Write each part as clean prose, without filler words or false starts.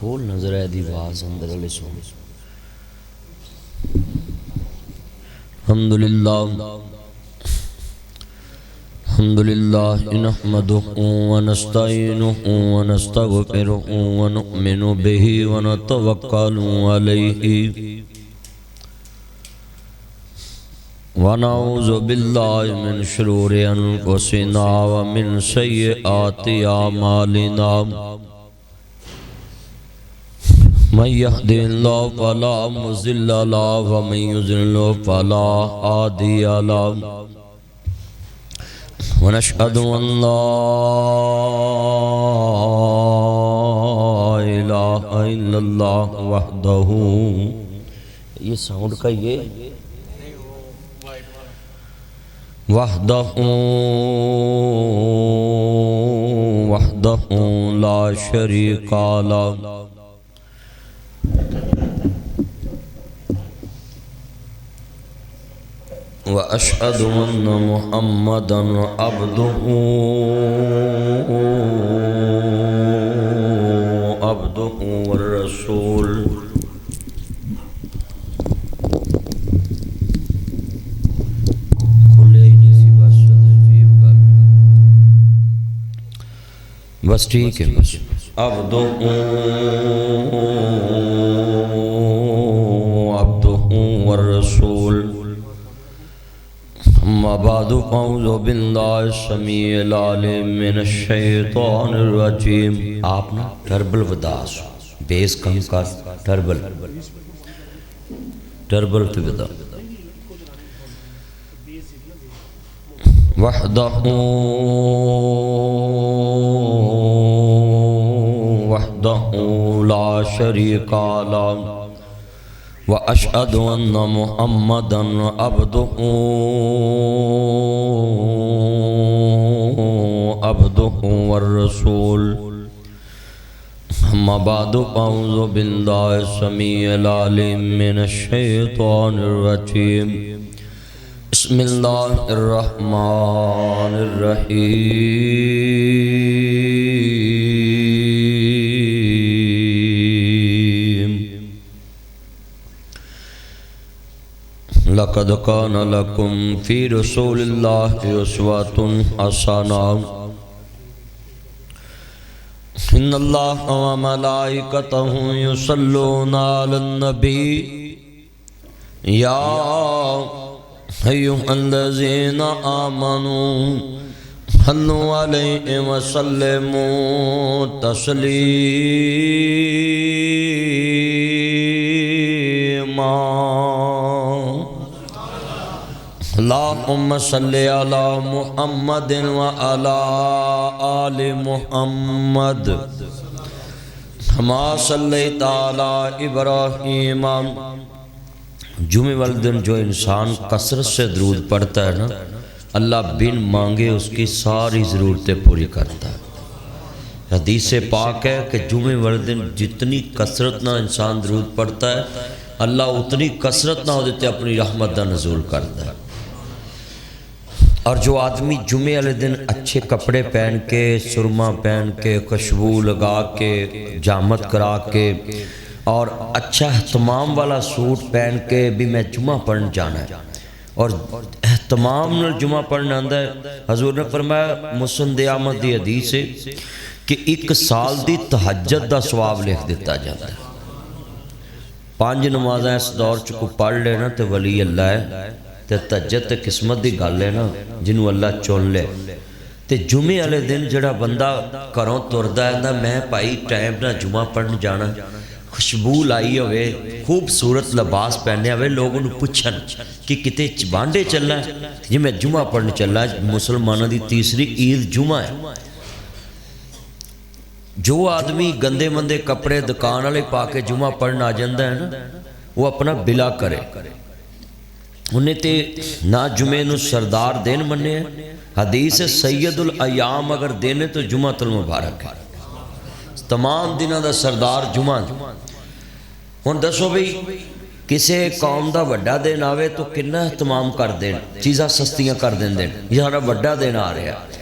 کھول نظر ہے دی آواز اندر علی سون الحمدللہ نحمده ونستعینه ونستغفره ونؤمن به ونتوکل علیہ ونعوذ باللہ من شرور انفسنا ومن سیئات اعمالنا من يهد الله فلا مضل له ومن يضلل فلا هادي له ونشهد ان لا اله الا الله وحده یہ ساؤنڈ کا یہ وحدہ لا شریک له وأشهد أن محمدًا عبده والرسول بس ٹھیک ہے بس عبده والرسول اما بعد فاعوذ باللہ السمیع العلیم من الشیطان الرجیم آپ نا ٹربل وداس بیس کم کر ٹربل پہ بدا وحدہ لا شریک له وأشهد أن محمدًا عبده والرسول أما بعد فأعوذ بالله السميع العليم من الشيطان الرجيم بسم الله الرحمن الرحيم لقد كان لكم في رسول الله أسوة حسنة إن الله وملائكته يصلون على النبي يا أيها الذين آمنوا صلوا عليه وسلموا تسليما اللهم صل على محمد وعلى آل محمد كما صليت على إبراهيم جمعہ والدن جو انسان کثرت سے درود پڑھتا ہے نا اللہ بن مانگے اس کی ساری ضرورتیں پوری کرتا ہے حدیث پاک ہے کہ جمعہ والدن جتنی کثرت نہ انسان درود پڑھتا ہے اللہ اتنی کثرت نہ ہو دیتے اپنی رحمت دا نزول کرتا ہے اور جو آدمی جمعے والے دن اچھے کپڑے پہن کے سرما پہن کے خوشبو لگا کے جامت کرا کے اور اچھا اہتمام والا سوٹ پہن کے بھی میں جمعہ پڑھنے جانا ہے اور اہتمام نے جمعہ پڑھنا آندا ہے حضور نے فرمایا مسند احمد دی حدیث ہے کہ 1 سال دی تہجد دا ثواب لکھ دیتا جاتا ہے 5 نمازیں اس دور کو پڑھ لینا تے ولی اللہ ہے تے تہجد تے قسمت دی گل ہے نا جنوں اللہ چن لے تے جمعے والے دن جڑا بندہ گھروں تردا ہے نا میں بھائی ٹائم نہ جمعہ پڑھن جانا خوشبو لائی ہوئے خوبصورت لباس پہنے ہوئے لوگوں نے پوچھن کہ کتے بانڈے چلنا ہے یہ میں جمعہ پڑھنے چلنا ہے مسلمانوں دی تیسری عید جمعہ ہے جو آدمی گندے مندے کپڑے دکان والے پا کے جمعہ پڑھنا آ جاندہ ہے نا وہ اپنا بلا کرے انہیں تے نہ جمعے نو سردار دین مننے ہیں حدیث سید الایام اگر دینے تو جمعہ المبارک ہے تمام دنوں دا سردار جمعہ ہن دسو بھئی کسے قوم دا وڈا دن آوے تو کنا اہتمام کر دین چیزاں سستیاں کر دین دین یہ ہمارا وڈا دن آ رہا ہے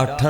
8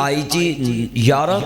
IG 11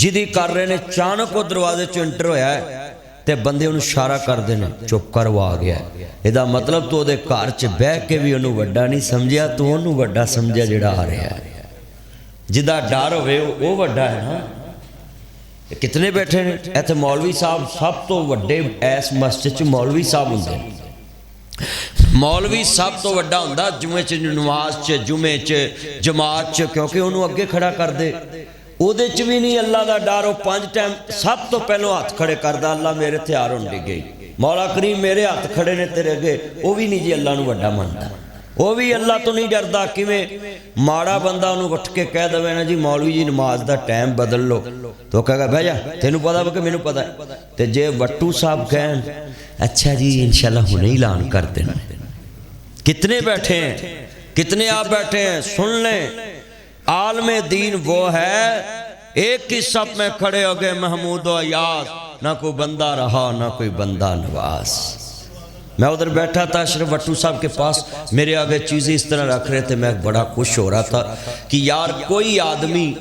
جدی کر رہے نے چانک وہ دروازے چ انٹر ہویا ہے تے بندے انہوں اشارہ کر دینے چپ کر وہ آ گیا ہے. یہ مطلب تو دے کار چ بہ کے بھی انہوں وڈا نہیں سمجھیا تو انہوں وڈا سمجھیا جڑا آ رہا ہے. جدا ڈر ہوئے وہ وڈا ہے نا. کتنے بیٹھے ہیں ایتھے مولوی صاحب سب تو وڈے ایس مسجد چ مولوی صاحب ہوندے. مولوی سب تو وڈا ہوندا جمعے چ نماز چ جمعے چ جماعت چ کیونکہ انہوں اگے کھڑا کر دے. او دے چ بھی نہیں اللہ دا ڈر. 5 ٹائم سب تو پہلو ہاتھ کھڑے کردا اللہ میرے تیار ہون دی گئی. مولا کریم میرے ہاتھ کھڑے نے تیرے اگے. وہ بھی نہیں جی اللہ نو وڈا منتا. وہ بھی اللہ تو نہیں ڈردا. کیویں ماڑا بندہ انہوں اٹھ کے کہہ دے نا جی مولوی جی نماز دا ٹائم بدل لو تو کہے گا بھائی جا تینوں پتا کہ مینوں پتا ہے. تے جے وٹو صاحب کہن اچھا جی انشاءاللہ ہنے ہی اعلان کر دینا. کتنے بیٹھے ہیں کتنے آپ بیٹھے ہیں. سن لیں عالم دین وہ ہے ایک ہی صف میں کھڑے ہو گئے محمود و ایاز. نہ کوئی بندہ رہا نہ کوئی بندہ نواز. میں ادھر بیٹھا تھا اشرف وٹو صاحب کے پاس میرے آگے چیزیں اس طرح رکھ رہے تھے. میں بڑا خوش ہو رہا تھا کہ یار کوئی آدمی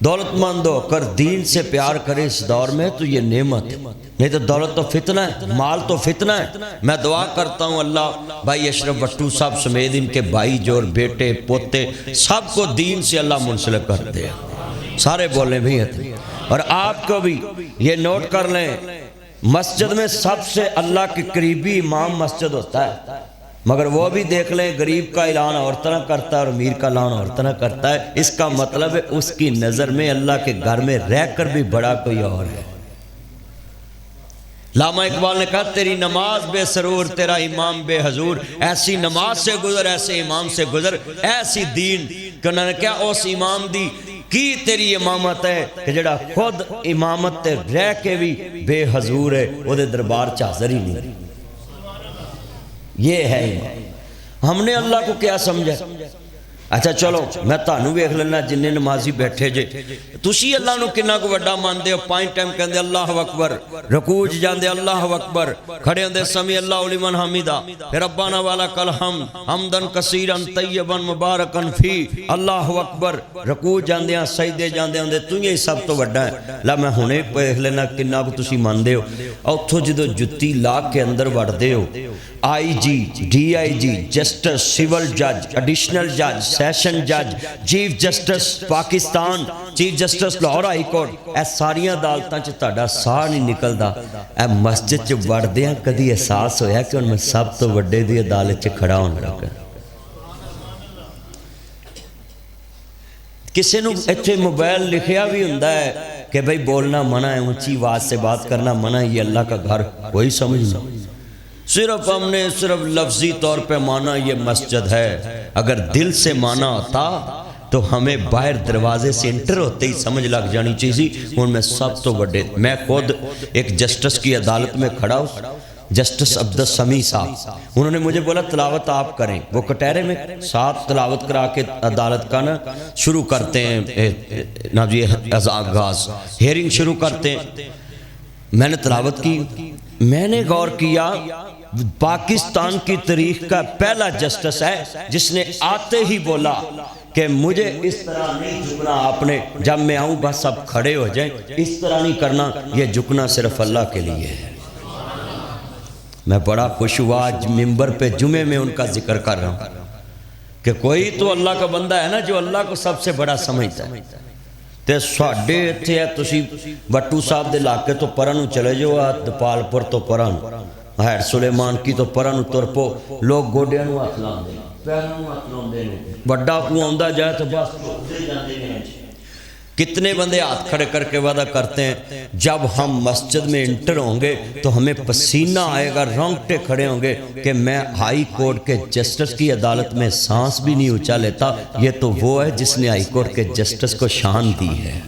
دولت مند ہو کر دین سے پیار کرے اس دور میں تو یہ نعمت ہے. نہیں تو دولت تو فتنہ ہے مال تو فتنہ ہے. میں دعا کرتا ہوں اللہ بھائی اشرف وٹو صاحب سمیت ان کے بھائی جو اور بیٹے پوتے سب کو دین سے اللہ منسلک کر دے. سارے بولیں بھی ہیں. اور آپ کو بھی یہ نوٹ کر لیں مسجد میں سب سے اللہ کے قریبی امام مسجد ہوتا ہے. مگر وہ بھی دیکھ لیں غریب کا اعلان اور طرح کرتا ہے اور امیر کا اعلان اور طرح کرتا ہے. اس کا مطلب ہے اس کی نظر میں اللہ کے گھر میں رہ کر بھی بڑا کوئی اور ہے. علامہ اقبال نے کہا تیری نماز بے سرور تیرا امام بے حضور. ایسی نماز سے گزر ایسے امام سے گزر ایسی دین کہ انہوں نے کیا اس امام دی کی تیری امامت ہے کہ جڑا خود امامت تے رہ کے بھی بے حضور ہے. وہ دے دربار حاضر ہی نہیں. یہ ہے امام. ہم نے اللہ کو کیا سمجھا. اچھا چلو میں تانوں ویکھ لینا جننے نمازی بیٹھے جے تسی اللہ نو کنا کو وڈا ماندے ہو. 5 ٹائم کہندے اللہ اکبر رکوع جاندے اللہ اکبر کھڑے ہوندے سمی اللہ لمن حمیدہ پھر ربنا ولک الحمد حمدن کثیرا طیبا مبارکا فی اللہ اکبر رکوع جاندے سجدے جاندے ہوندے تو ہی سب تو وڈا ہے. لا میں ہنے ویکھ لینا کنا کو تسی ماندے ہو. اوتھوں جدوں جُتی لا کے اندر وڑدے ہو آئی G D I G justice civil جج ایڈیشنل جج سیشن جج chief justice Pakistan chief justice Lahore high court اے ساریاں عدالتاں چ تہاڈا ساہ نہیں نکلدا. اے مسجد چ وڑدیاں کدی احساس ہویا کہ ہن میں سب تو وڈے دی عدالت چ کھڑا ہون لگا. کسی نو ایتھے موبائل لکھیا بھی ہوندا ہے کہ بھئی بولنا منع ہے اونچی آواز سے بات کرنا منع ہے. یہ اللہ کا گھر کوئی سمجھ نہیں. صرف ہم نے صرف لفظی طور پہ مانا یہ مسجد ہے. اگر دل سے مانا ہوتا تو ہمیں باہر دروازے سے انٹر ہوتے ہی سمجھ لگ جانی چاہیے ان میں سب تو بڑے. میں خود ایک جسٹس کی عدالت میں کھڑا ہوں جسٹس عبدالسمیع صاحب. انہوں نے مجھے بولا تلاوت آپ کریں. وہ کٹہرے میں 7 تلاوت کرا کے عدالت کا نا شروع کرتے ہیں نا جی آغاز ہیئرنگ شروع کرتے ہیں. میں نے تلاوت کی. میں نے غور کیا پاکستان کی تاریخ کا پہلا جسٹس ہے جس نے آتے ہی بولا کہ مجھے اس طرح نہیں جھکنا. آپ نے جب میں آؤں بس سب کھڑے ہو جائیں. اس طرح نہیں کرنا. یہ جھکنا صرف اللہ کے لیے ہے. میں بڑا خوش ہوا آج ممبر پہ جمعے میں ان کا ذکر کر رہا ہوں کہ کوئی تو اللہ کا بندہ ہے نا جو اللہ کو سب سے بڑا سمجھتا ہے. تے ساڈے ایتھے ہے تسی وٹو صاحب دے علاقے تو پرانو چلے جو دپال پور تو پرانو ہیر سلیمان کی تو پرانو ترپو لوگ گوڈیاں نو ہاتھ لاندے پیروں نو ہاتھ لاندے نے بڑا کو آندا جائے تو بس چوکتے جاندے ہیں. کتنے بندے ہاتھ کھڑے کر کے وعدہ کرتے ہیں جب ہم مسجد میں انٹر ہوں گے تو ہمیں پسینہ آئے گا رونگٹے کھڑے ہوں گے کہ میں ہائی کورٹ کے جسٹس کی عدالت میں سانس بھی نہیں اونچا لیتا. یہ تو وہ ہے جس نے ہائی کورٹ کے جسٹس کو شان دی ہے.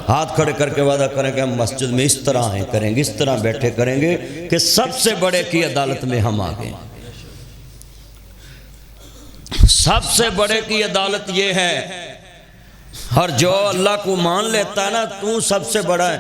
ہاتھ کھڑے کر کے وعدہ کریں کہ ہم مسجد میں اس طرح ہیں کریں گے اس طرح بیٹھے کریں گے کہ سب سے بڑے کی عدالت میں ہم آگئے. سب سے بڑے کی عدالت یہ ہے اور جو اللہ کو مان لیتا ہے نا تو سب سے بڑا ہے۔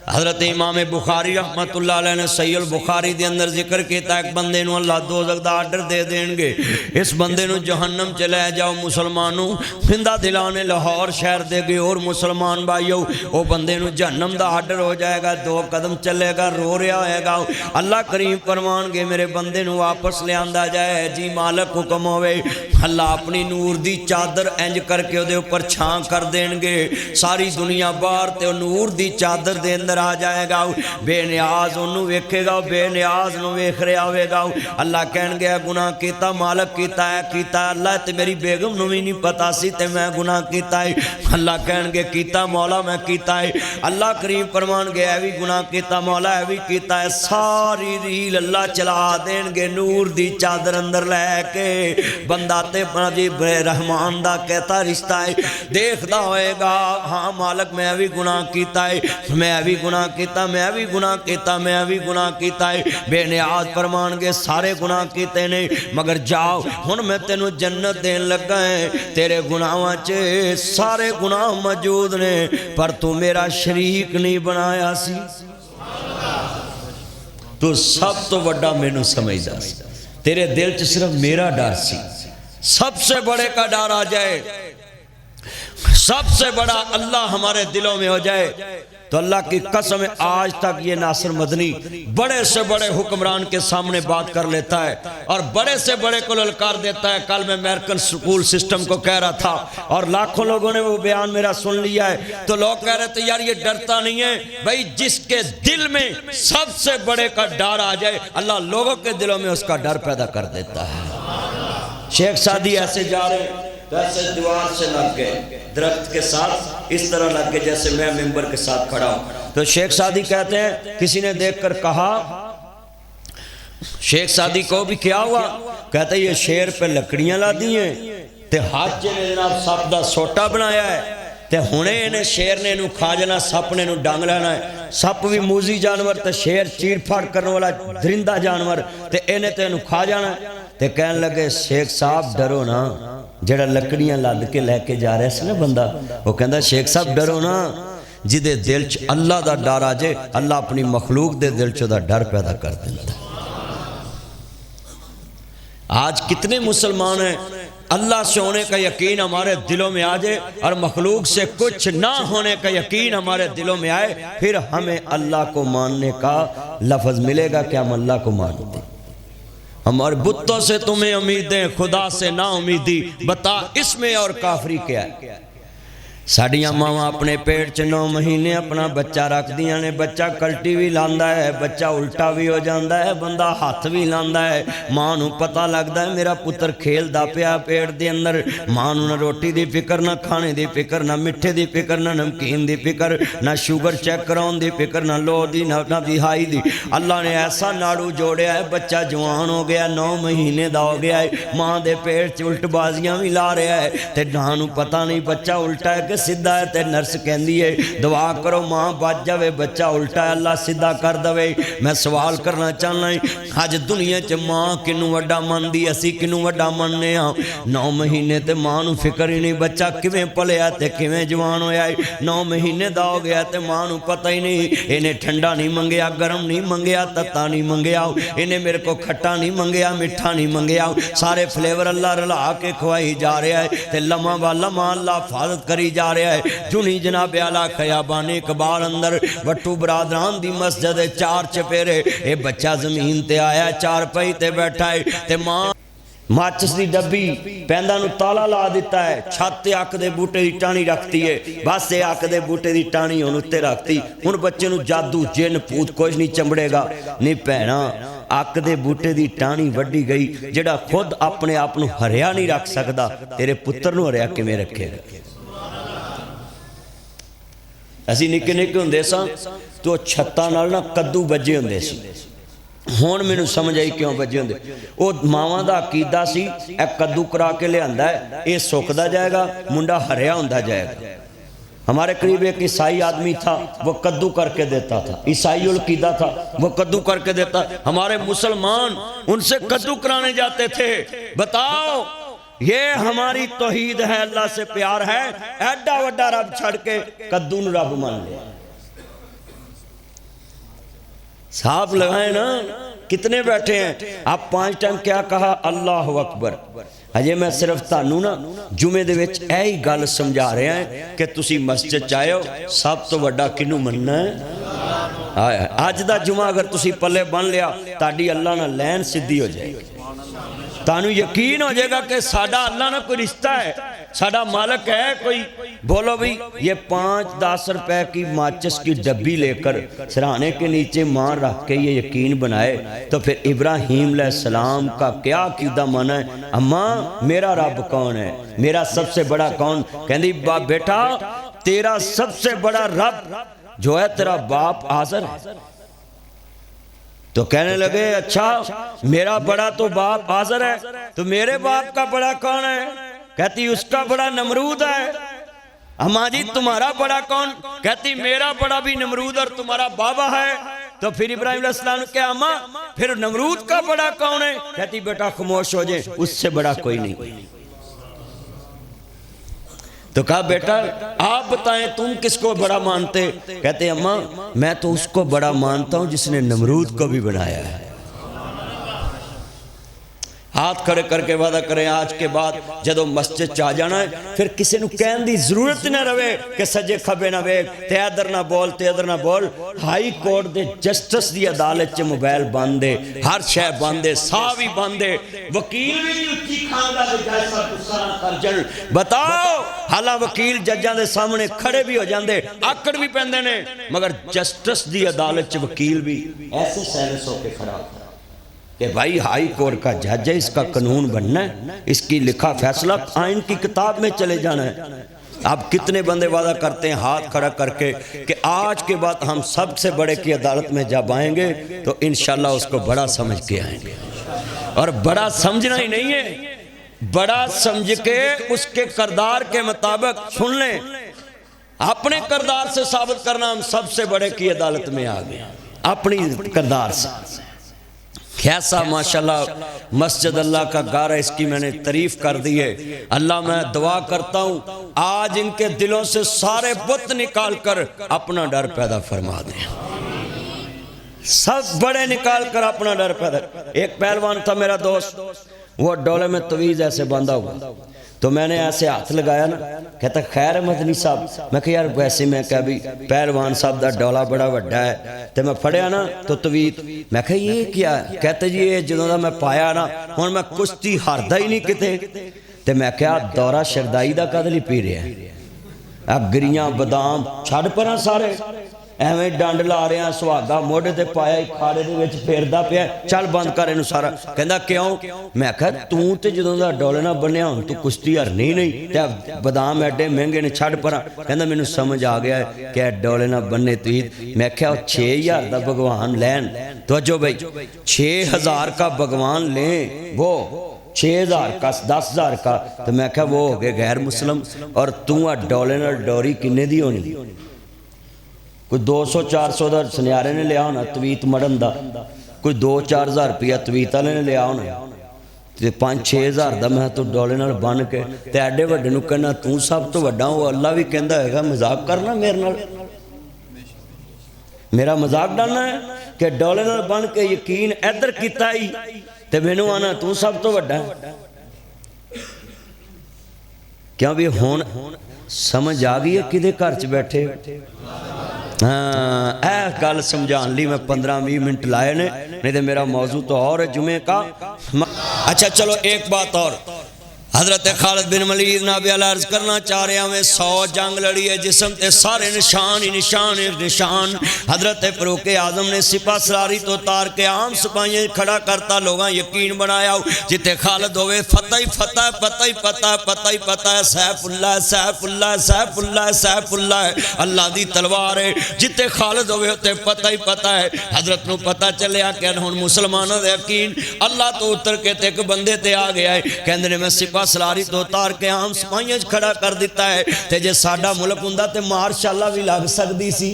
حضرت امام بخاری رحمت اللہ علیہ نے صحیح البخاری دے اندر ذکر کیتا ایک بندے نو اللہ دوزخ دا آرڈر دے دیں گے، اس بندے نو جہنم چلے جاؤ مسلمانوں، پھندہ دلانے لاہور شہر دے گئے اور مسلمان بھائیو، وہ بندے نو جہنم دا آرڈر ہو جائے گا، 2 قدم چلے گا، رو رہا ہوئے گا، اللہ کریم فرمان گے میرے بندے نو واپس لے آندہ جائے، جی مالک حکم ہوئے، اللہ اپنی نور دی چادر انج کر کے دے اوپر چھان کر دیں گے، ساری دنیا باہر تے نور دی چادر دے اندر آ جائے گا، بے نیاز انہوں ویکھے گا، بے نیاز انہوں ویکھ رہا ہوئے گا، اللہ کہن گیا گناہ کیتا مالک کیتا ہے اللہ تے میری بیگم نو بھی نہیں پتا سی تے میں گناہ کیتا ہے، اللہ کہن گے کیتا مولا میں کیتا ہے، اللہ کریم فرمان گیا ہے بھی گناہ کیتا مولا ہے بھی کیتا ہے، ساری ریل اللہ چلا دیں گے نور دی چادر اندر لے کے، بندہ تے جی رحمان دا کہتا رشتہ ہے، دیکھتا ہوئے گا ہاں مالک میں بھی گناہ کیتا ہے، میں بھی گناہ کیتا، میں بھی گناہ کیتا، میں بھی گناہ کیتا ہے، بے نیاز فرمان گے سارے گناہ کیتے نہیں، مگر جاؤ ہن میں تینوں جنت دین لگا ہے، تیرے گناہاں چے سارے گناہ موجود نے پر تو میرا شریک نہیں بنایا سی، تو سب تو بڑا مینوں سمجھدا سی، تیرے دل چ صرف میرا ڈر سی، سب سے بڑے کا ڈر آ جائے، سب سے بڑا اللہ ہمارے دلوں میں ہو جائے تو اللہ کی قسم آج تک یہ ناصر مدنی بڑے سے بڑے حکمران کے سامنے بات کر لیتا ہے اور بڑے سے بڑے کو للکار دیتا ہے۔ کل میں امریکن سکول سسٹم کو کہہ رہا تھا اور لاکھوں لوگوں نے وہ بیان میرا سن لیا ہے، تو لوگ کہہ رہے تھے یار یہ ڈرتا نہیں ہے، بھئی جس کے دل میں سب سے بڑے کا ڈر آ جائے اللہ لوگوں کے دلوں میں اس کا ڈر پیدا کر دیتا ہے۔ شیخ سعدی ایسے جا رہے ہیں تو ایسے دیوار سے لگ گئے، درخت کے ساتھ اس طرح لگ گئے جیسے میں ممبر کے ساتھ کھڑا ہوں، تو شیخ سعدی کہتے ہیں کسی نے دیکھ کر کہا شیخ سعدی کو بھی کیا ہوا، کہتے ہیں یہ شیر پہ لکڑیاں لا دی ہیں تے حاجے نے جناب سپ دا سوٹا بنایا ہے تے ہونے انہیں شیر نے انہوں کھا جانا، سپ نے انہوں ڈانگ لینا ہے، سپ بھی موزی جانور تے شیر چیر پھاڑ کرنے والا درندہ جانور تے انہیں تے انہوں کھا جانا ہے، تے کہنے لگے شیخ صاحب ڈرو نا، جڑا لکڑیاں لاد کے لے کے جا رہے ہیں نا بندہ، وہ کہندا شیخ صاحب ڈرو نا، جدے دل چ اللہ دا ڈر آ جائے اللہ اپنی مخلوق دے دل چ دا ڈر پیدا کر دیتا ہے۔ آج کتنے مسلمان ہیں اللہ سے ہونے کا یقین ہمارے دلوں میں آ جائے اور مخلوق سے کچھ نہ ہونے کا یقین ہمارے دلوں میں آئے، پھر ہمیں اللہ کو ماننے کا لفظ ملے گا کہ ہم اللہ کو مانتے ہیں۔ ہمارے بتوں سے تمہیں امیدیں خدا سے نا امیدی، بتا اس میں اور کافری کیا ہے؟ ساڑیاں ماما اپنے پیٹ 9 مہینے اپنا بچہ رکھ دیاں نے، بچہ کلٹی بھی لاندا ہے، بچہ الٹا بھی ہو جاندا ہے، بندہ ہاتھ بھی لاندا ہے، ماں نو پتہ لگدا ہے میرا پتر کھیل دا پیا پیٹ دے اندر، ماں نو نہ روٹی دی فکر، نہ کھانے دی فکر، نہ مٹھے دی فکر، نہ نمکین دی فکر، نہ شوگر چیک کراؤن دی فکر، نہ لو دی نہ دہائی دی۔ اللہ نے ایسا ناڑو جوڑیا ہے، بچہ جوان ہو گیا، 9 مہینے دا ہو گیا ہے، ماں دے پیٹ الٹ بازیاں بھی لا رہا ہے تے ماں نو پتہ نہیں بچہ الٹا ہے سدھا ہے، تے نرس کہندی ہے دعا کرو ماں بچ جاوے، بچہ الٹا ہے اللہ سدھا کر دوے۔ میں سوال کرنا چاہنا ہے آج دنیا چ ماں کنوں وڈا من دی، اسی کنوں وڈا مننے ہاں؟ 9 مہینے تے ماں نو فکر ہی نہیں بچہ کیویں پلیا تے کیویں جوان ہویا ہے، 9 مہینے دا ہو گیا تے ماں نو پتہ ہی نہیں، انہیں ٹھنڈا نہیں منگیا، گرم نہیں منگیا، تتا نہیں منگیا، انہیں میرے کو کھٹا نہیں منگیا، مٹھا نہیں منگیا، سارے فلیور اللہ رلا کے کھوائی جا رہا ہے تے لمحہ با لمحہ اللہ حفاظت کری جا رہا ہے۔ جنہی جناب اعلیٰ خیابان اقبال اندر وٹو برادران دی مسجد 4 چپیرے، اے بچہ زمین تے آیا 4 پہی تے بیٹھا ہے تے ماں ماچس دی ڈبی پیندہ نو تالا لا دیتا ہے، چھاتے آکھ دے بوٹے دی ٹانی رکھتی ہے، بس سے آکھ دے بوٹے دی ٹانی انہوں رکھتی، ان بچے نو جادو جن پوت کچھ نہیں چمڑے گا، نہیں پہنا آکھ دے بوٹے دی ٹانی وڈی گئی، جڑا خود اپنے آپ نو ہریا نہیں رکھ سکدا، تیرے پتر نو ہریا کے میں رکھے گا۔ ایسی نکے نکے ہوندے ساں تو چھتاں نال نہ کدو بجے ہوندے سی، ہون میں نو سمجھ آئی کیوں بجے ہوندے، وہ ماواں دا عقیدہ سی ایک کدو کرا کے لے آندا ہے، اے سوکدا جائے گا منڈا ہریا ہوندا جائے گا۔ ہمارے قریب ایک عیسائی آدمی تھا، وہ کدو کر کے دیتا تھا، عیسائی القیدہ تھا، وہ کدو کر کے دیتا، ہمارے مسلمان ان سے کدو کرانے جاتے تھے۔ بتاؤ یہ ہماری توحید ہے، اللہ سے پیار ہے. ایڈا وڈا رب چھڑ کے کدو نو رب مان لیا. صاحب لگائیں نا. کتنے بیٹھے ہیں آپ 5 ٹائم کیا کہا؟ اللہ اکبر. اجے میں صرف تانوں نا جمعے دے وچ ایہی گل سمجھا رہے ہیں کہ تسی مسجد چاہے ہو سب تو وڈا کنوں مننا ہے. اج دا جمعہ اگر تسی پلے بن لیا تاڈی اللہ نہ لین سدھی ہو جائے گی. تانوں یقین ہو جائے گا کہ ساڈا اللہ نہ کوئی رشتہ ہے، ساڈا مالک ہے کوئی. بولو بھئی یہ 5-10 روپے کی ماچس کی ڈبی لے کر سرہانے کے نیچے مار رکھ کے یہ یقین بنائے تو پھر ابراہیم علیہ السلام کا کیا عقیدہ مانا ہے؟ اماں میرا رب کون ہے؟ میرا سب سے بڑا کون؟ کہندی بیٹا تیرا سب سے بڑا رب جو ہے تیرا باپ آزر ہے. تو کہنے لگے اچھا میرا بڑا تو باپ آزر ہے تو میرے باپ کا بڑا کون ہے؟ کہتی اس کا بڑا نمرود ہے. اماں جی تمہارا بڑا کون؟ کہتی میرا بڑا بھی نمرود اور تمہارا بابا ہے. تو پھر ابراہیم علیہ السلام نے کہا اماں پھر نمرود کا بڑا کون ہے؟ کہتی بیٹا خاموش ہو جائے، اس سے بڑا کوئی نہیں. تو کہا بیٹا آپ بتائیں تم کس کو بڑا مانتے؟ کہتے اماں میں تو اس کو بڑا مانتا ہوں جس نے نمرود کو بھی بنایا ہے. ہاتھ کھڑے کر کے وعدہ کریں آج کے بعد جدو مسجد چاہ جانا ہے پھر کسی نو کہن دی ضرورت نہ رہے کہ سجے کھبے نہ ویک تے ادھر نہ بول تے ادھر نہ بول. ہائی کورٹ دے جسٹس دی عدالت چ موبائل باندھے، ہر شے باندھے، ساوی باندھے، وکیل بھی اچھی کھاندا تے جیسا گسارا کر جن. بتاؤ حالا وکیل ججاں دے سامنے کھڑے بھی ہو جاندے، آکڑ بھی پیندے نے، مگر جسٹس دی عدالت چ وکیل بھی ایسے سیلس ہو کے کھڑا ہوتا کہ بھائی ہائی کورٹ کا جج ہے، اس کا قانون بننا ہے، اس کی لکھا فیصلہ آئین کی کتاب میں چلے جانا ہے. اب کتنے بندے وعدہ کرتے ہیں ہاتھ کھڑا کر کے کہ آج کے بعد ہم سب سے بڑے کی عدالت میں جب آئیں گے تو انشاءاللہ اس کو بڑا سمجھ کے آئیں گے. اور بڑا سمجھنا ہی نہیں ہے، بڑا سمجھ کے اس کے کردار کے مطابق سن لیں. اپنے کردار سے ثابت کرنا ہم سب سے بڑے کی عدالت میں آ گئے اپنی کردار سے. کیسا ماشاءاللہ مسجد اللہ کا گھر ہے، اس کی میں نے تعریف کر دی ہے. اللہ میں دعا کرتا ہوں آج ان کے دلوں سے سارے بت نکال کر اپنا ڈر پیدا فرما دیں، سب بڑے نکال کر اپنا ڈر پیدا. ایک پہلوان تھا میرا دوست، وہ ڈولے میں تویز ایسے باندھا ہوا تو میں نے ایسے ہاتھ لگایا نا، کہتا خیر مدنی صاحب. میں کہا یار ویسے میں کہا بھی پہلوان صاحب دا ڈولا بڑا وڈا ہے تو میں پھڑیا نا تو تویت. میں کہا یہ کیا ہے؟ کہتے جی یہ جدوں دا میں پایا نا ہن میں کشتی ہاردا ہی نہیں کتے. تے میں کہا دورہ شردائی دا کدلی پی رہا ہے، اب گریاں بادام چھڑ پراں سارے ایویں ڈنڈ لا رہے ہیں، سہاگا موڑے تے پایا کھاڑے دے وچ پھیردا پیا، چل بند کر اینو سارا. کہندا کیوں؟ میں کہا توں تے جدوں دا ڈولے نہ بنیا ہن تو کشتی ہرنی نہیں تے بادام ایڈے مہنگے نے چھڑ پراں. کہندا مینوں سمجھ آ گیا ہے کہ ڈولے نہ بننے تو. میں کہا 6000 دا بھگوان لین. توجہ بھائی 6000 کا بھگوان لیں، وہ 6000 کا 10,000 کا. تو میں کہا وہ ہو گئے غیر مسلم. اور توں ڈولے نہ ڈوری کنے دی ہونی؟ کوئی 200-400 دا سنیارے نے لیا ہونا تویت مڑن دا، کوئی 2-4 ہزار روپیہ تویت والے نے لیا ہونا، 5-6 ہزار دا میں تو ڈولے نال بن کے تے ایڈے وڈے نوں کہنا تو سب تو وڈا. وہ اللہ بھی کہندا ہے مذاق کرنا میرے نال، میرا مذاق ڈالنا ہے کہ ڈولے نال بن کے یقین ادھر کیتا ہی تے مینوں آنا تو سب تو وڈا ہے. کیوں بھی ہون سمجھ آ گئی ہے کدے گھر چ بیٹھے؟ ہاں اے گل سمجھان لی میں 15-20 منٹ لائے نے، نہیں تو میرا موضوع تو اور ہے جمعے کا. اچھا چلو ایک بات اور، حضرت خالد بن ولید نابی علیہ عرض کرنا چاہ رہے ہیں 100 جنگ لڑی ہے، جسم تے سارے نشان ہی نشان ایک نشان. حضرت فاروق اعظم نے سپاہ سلاری تو تار کے عام سپاہیاں کھڑا کرتا لوگاں یقین بنایا جتے خالد ہوئے فتح ہی فتح، پتہ ہی پتہ، پتہ ہی پتہ ہے سیف اللہ سیف اللہ سیف اللہ سیف اللہ ہے، اللہ دی تلوار ہے. جتے خالد ہوئے ہوتے پتہ ہی پتہ ہے. حضرت نو پتہ چلیا کہ ہن مسلمانوں دے یقین اللہ تو اتر کے تے ایک بندے تے آ گیا ہے. کہندے نے میں سپاہ سلاری تو تار کے عام سپاہیاں کھڑا کر دیتا ہے تے جے ساڈا ملک ہوندا تے مارشاءاللہ بھی لگ سکدی سی،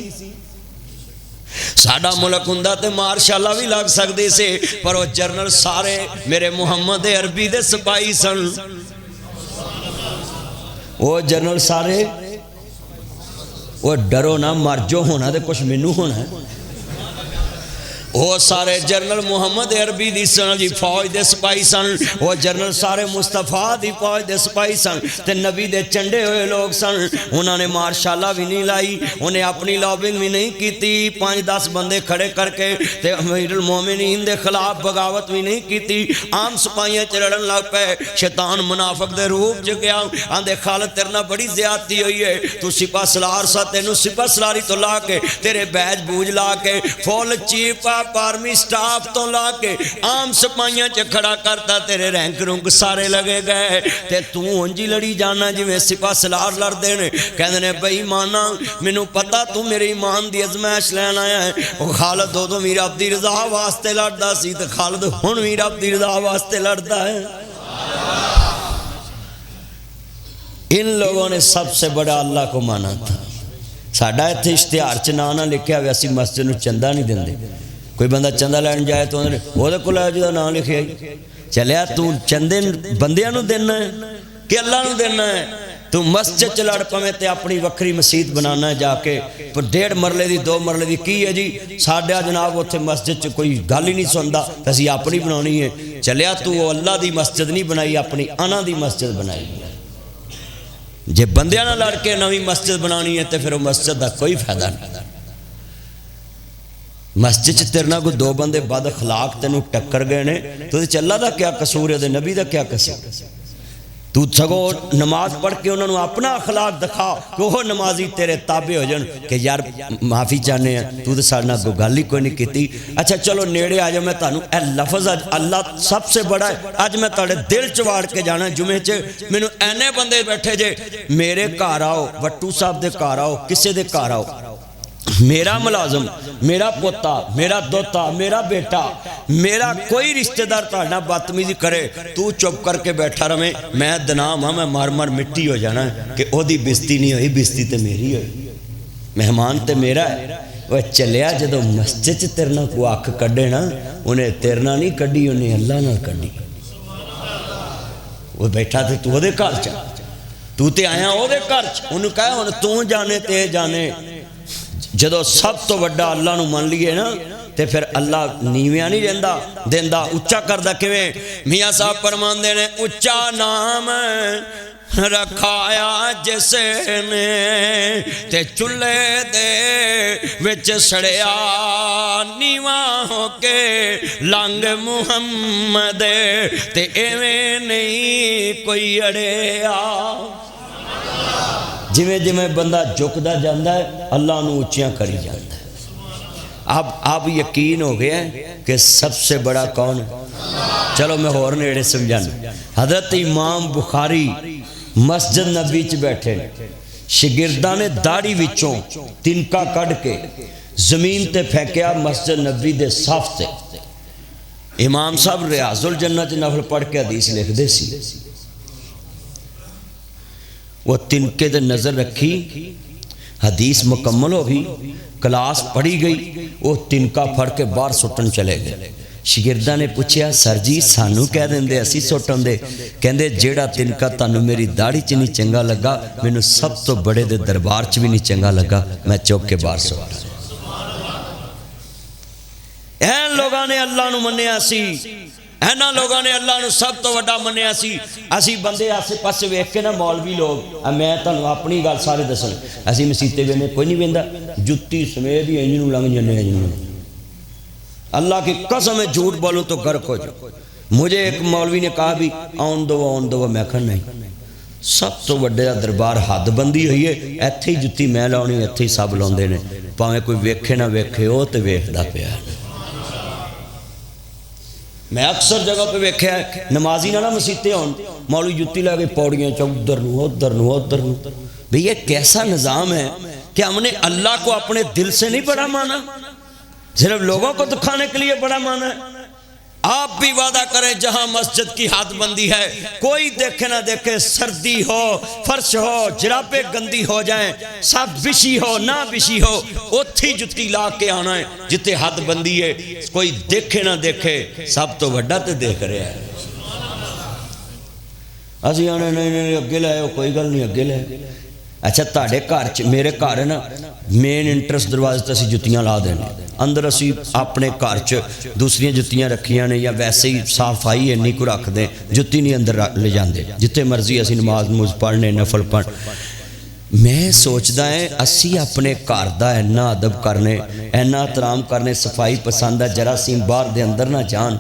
ساڈا ملک ہوندا تے مارشاءاللہ بھی لگ سکدی سی. پر وہ جرنل سارے میرے محمد عربی دے سپاہی سن. وہ جنرل سارے وہ ڈرو نہ مر جو ہونا دے کچھ مینوں ہونا ہے وہ سارے جنرل محمد عربی دی سن جی فوج دے سپاہی سن وہ جنرل سارے مصطفیٰ دی فوج دے سپاہی سن تے نبی دے چنڈے ہوئے لوگ سن انہوں نے مارشالہ بھی نہیں لائی انہیں اپنی لابنگ بھی نہیں کیتی 5-10 بندے کھڑے کر کے تے امیر المومنین دے خلاف بغاوت بھی نہیں کیتی عام سپاہیاں چلڑن لگ پے شیطان منافق دے روپ چ گیا آندے خالد تیرنا بڑی زیادتی ہوئی ہے تو سپاہ سلار سا تینوں سپاہ سلاری تو لا کے تیرے بیج بوجھ لا کے فول چیف آرمی سٹاف تو لا کے عام سپاہیاں چ کھڑا کرتا تیرے رینک رنگ سارے لگے گئے تے تو انجی لڑی جانا جی میں سپاہ سلار لڑ دینے کہنے نے بھئی مانا مینوں پتا تو میرے ایمان دی ازمائش لین آیا ہے وہ خالد دو میر عبدی رضا واسطے لڑدا سی تے خالد ہن میر عبدی رضا واسطے لڑدا ہے ان لوگوں نے سب سے بڑا اللہ کو مانا تھا ساڈا ایتھے اشتہار چ نہ لکھیا ہویا سی مسجد نوں چندہ نہیں دیندے کوئی بندہ چندہ لین جائے تو وہ کو لے جا نام لکھے چلیا تو چندے بندیاں نو دینا ہے کہ اللہ نو دینا ہے تو مسجد چلڑ پویں تے اپنی وکری مسجد بنانا ہے جا کے 1.5 مرلے دی 2 مرلے دی کی ہے جی ساڈا جناب اوتھے مسجد چ کوئی گل ہی نہیں سندا اسی اپنی بنانی ہے چلیا تو وہ اللہ دی مسجد نہیں بنائی اپنی انا دی مسجد بنائی جے بندیاں نہ لڑ کے نویں مسجد بنانی ہے تے پھر وہ مسجد دا کوئی فائدہ نہیں مسجد چ تیرنا کو 2 بندے بد اخلاق تینوں ٹکر گئے نے تو اللہ دا کیا قصور ہے نبی دا کیا قصور تو سگو نماز پڑھ کے انہوں نے اپنا اخلاق دکھا کہ وہ نمازی تیرے تابع ہو جن کہ یار معافی چاہنے ہیں تو سارنا کو گالی کوئی نہیں کیتی اچھا چلو نیڑے آ جاؤ میں تانوں اے لفظ اللہ سب سے بڑا ہے آج میں تاڑے دل چواڑ کے جانا جمعے چ مینوں اینے بندے بیٹھے جے میرے گھر آؤ وٹو صاحب دے گھر آؤ کسے دے گھر آؤ میرا ملازم میرا پوتا میرا دوتا میرا بیٹا میرا کوئی رشتہ دار تاڑنا بدتمیزی کرے تو چپ کر کے بیٹھا رہے میں دنام ہاں میں مار مار مٹی ہو جانا ہے کہ او دی بستی نہیں ہوئی بستی تے میری ہوئی مہمان تے میرا ہے وہ چلیا جدو مسجد تیرنا کو آنکھ کڈے نا انہیں تیرنا نہیں کڈی انہیں اللہ نہ کڈی وہ بیٹھا تھے تو دے گھر چا تو تے آیا او دے گھر چا انہوں کہا انہوں تو جانے تے جانے جدو سب تو بڑا اللہ نو مان لیے نا تے پھر اللہ نیویاں نہیں دیندہ دیندہ اچھا کردہ کیویں میاں صاحب فرمان دینے اچھا نام رکھایا جسے نے تے چلے دے وچ سڑیا نیواں ہو کے لنگ محمد تے ایویں نہیں کوئی اڑیا جویں جویں بندہ جھکدا جاندا ہے اللہ نو اونچیاں کری جاندا ہے اب یقین ہو گیا ہے کہ سب سے بڑا کون ہے چلو میں اور نیڑے سمجھانا حضرت امام بخاری مسجد نبی چ بیٹھے شاگرداں نے داڑھی وچوں تنکا کڈ کے زمین تے پھینکیا مسجد نبی دے صف تے امام صاحب ریاض الجنہ چ نفل پڑھ کے حدیث لکھ دے سی وہ تنکے دے نظر رکھی حدیث مکمل ہو گئی کلاس پڑھی گئی وہ تنکا پھڑ کے باہر سٹن چلے گئے شاگرداں نے پوچھیا سر جی سانو کہہ دیندے اسی سٹن دے کہندے جیڑا تنکا تانوں میری داڑھی چ نہیں چنگا لگا مینوں سب تو بڑے دے دربار چ بھی نہیں چنگا لگا میں چوک کے باہر سٹا این لوگاں نے اللہ نو منیا سی اینا لوگاں نے اللہ نو سب تو وڈا منیا سی اسی بندے آسے پاسے ویکھ کے نا مولوی لوگ میں تانوں اپنی گل سارے دسن اسی مسیتے وینے کوئی نہیں ویندا جُتی سمیت ہی انج نو لنگ جانے ہیں اللہ کی قسم میں جھوٹ بولوں تو غرق ہو جاؤ مجھے ایک مولوی نے کہا بھی آن دو میں کہا نہیں سب تو وڈے دربار حد بندی ہوئی ہے ایتھے ہی جُتی میں لاؤنی ایتھے ہی سب لاؤندے نے پاویں کوئی ویکھے نہ ویکھے او تے ویکھدا پیا میں اکثر جگہ پہ ویکھیا ہے نمازی نہ مسیتے ہون مولوی جُتی لے کے پوڑیاں ادھر نو بھئی یہ کیسا نظام ہے کہ ہم نے اللہ کو اپنے دل سے نہیں بڑا مانا صرف لوگوں کو دکھانے کے لیے بڑا مانا ہے آپ بھی وعدہ کریں جہاں مسجد کی حد بندی ہے کوئی دیکھے نہ دیکھے سردی ہو فرش ہو جرابیں گندی ہو جائیں سب بشی ہو نہ بشی ہو اتھی جتی لا کے آنا ہے جتے حد بندی ہے کوئی دیکھے نہ دیکھے سب تو وڈا تے دیکھ رہے ہیں اسی آنے نہیں اگے لے آؤ کوئی گل نہیں اگے لے. اچھا تہاڈے گھر چ میرے گھر ہے نا مین انٹرس دروازے تے اسی جتیاں لا دینے اندر اسی اپنے گھر چ دوسری جتیاں رکھیاں نے یا ویسے ہی صافائی اینی کو رکھ دیں جتی نہیں اندر لے جاندے جتنے مرضی اسی نماز نماز پڑھنے نفل پڑھ. میں سوچدا ہے اسی اپنے گھر دا اینا ادب کرنے اینا احترام کرنے صفائی پسند ہے جراثیم باہر دے اندر نہ جان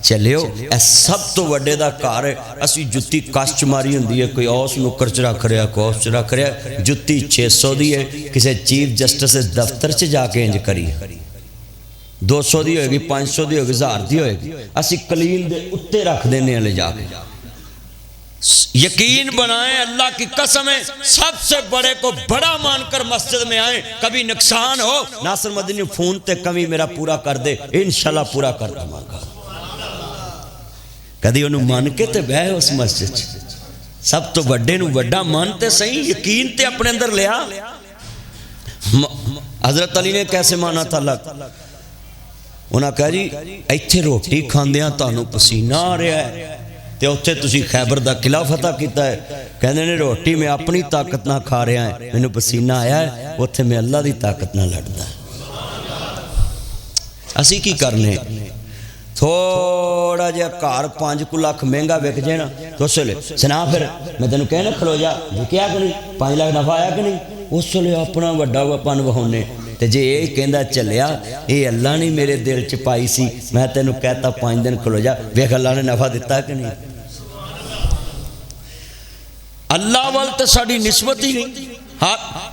چلیو اے سب تو وڈے دا گھر ہے اسی جتی کس چ ماری ہوندی ہے کوئی اوس نکر چ رکھ رہا کوئی اوس چ رکھ رہا جتی 600 دی ہے کسے چیف جسٹس دفتر چ جا کے انج کری 200 دی ہوئے گی 500 دی ہوئے گی 1000 دی ہوئے گی اسی کلیل دے اتے رکھ دینے لے جا کے. یقین بنائیں اللہ کی قسم ہے سب سے بڑے کو بڑا مان کر مسجد میں آئیں کبھی نقصان ہو ناصر مدنی فون تے کمی میرا پورا کر دے انشاءاللہ پورا کر دے مانگا کدی انہوں مان کے تے بہے اس مسجد سب تو بڑے نو بڑا مان تے صحیح یقین تے اپنے اندر لیا. حضرت علی نے کیسے مانا تھا اللہ انہاں کہا جی ایتھے روٹی کھاندیاں تانوں پسینہ آ رہا ہے تے اتھے تسی خیبر دا قلعہ فتح کیتا ہے کہنے نے روٹی میں اپنی طاقت نہ کھا رہا ہے میں نے پسینہ آیا ہے اتھے میں اللہ دی طاقت نہ لڑتا ہے. اسی کی کرنے تھوڑا جا کار 5 لاکھ مہنگا وک جائے نا تو اس لئے سنا پھر میں تینوں کہنا کھلو جا کیا کہ نہیں 5 لاکھ نفع آیا کہ نہیں اس لئے اپنا وڈا پن وہونے تے جے یہ کہندہ چلیا اے اللہ نے میرے دل چ پائی سی میں تینوں کہتا 5 دن کھلو جا ویکھ اللہ نے نفع دیتا کہ نہیں. اللہ والتے ساڑی نسبت ہی نہیں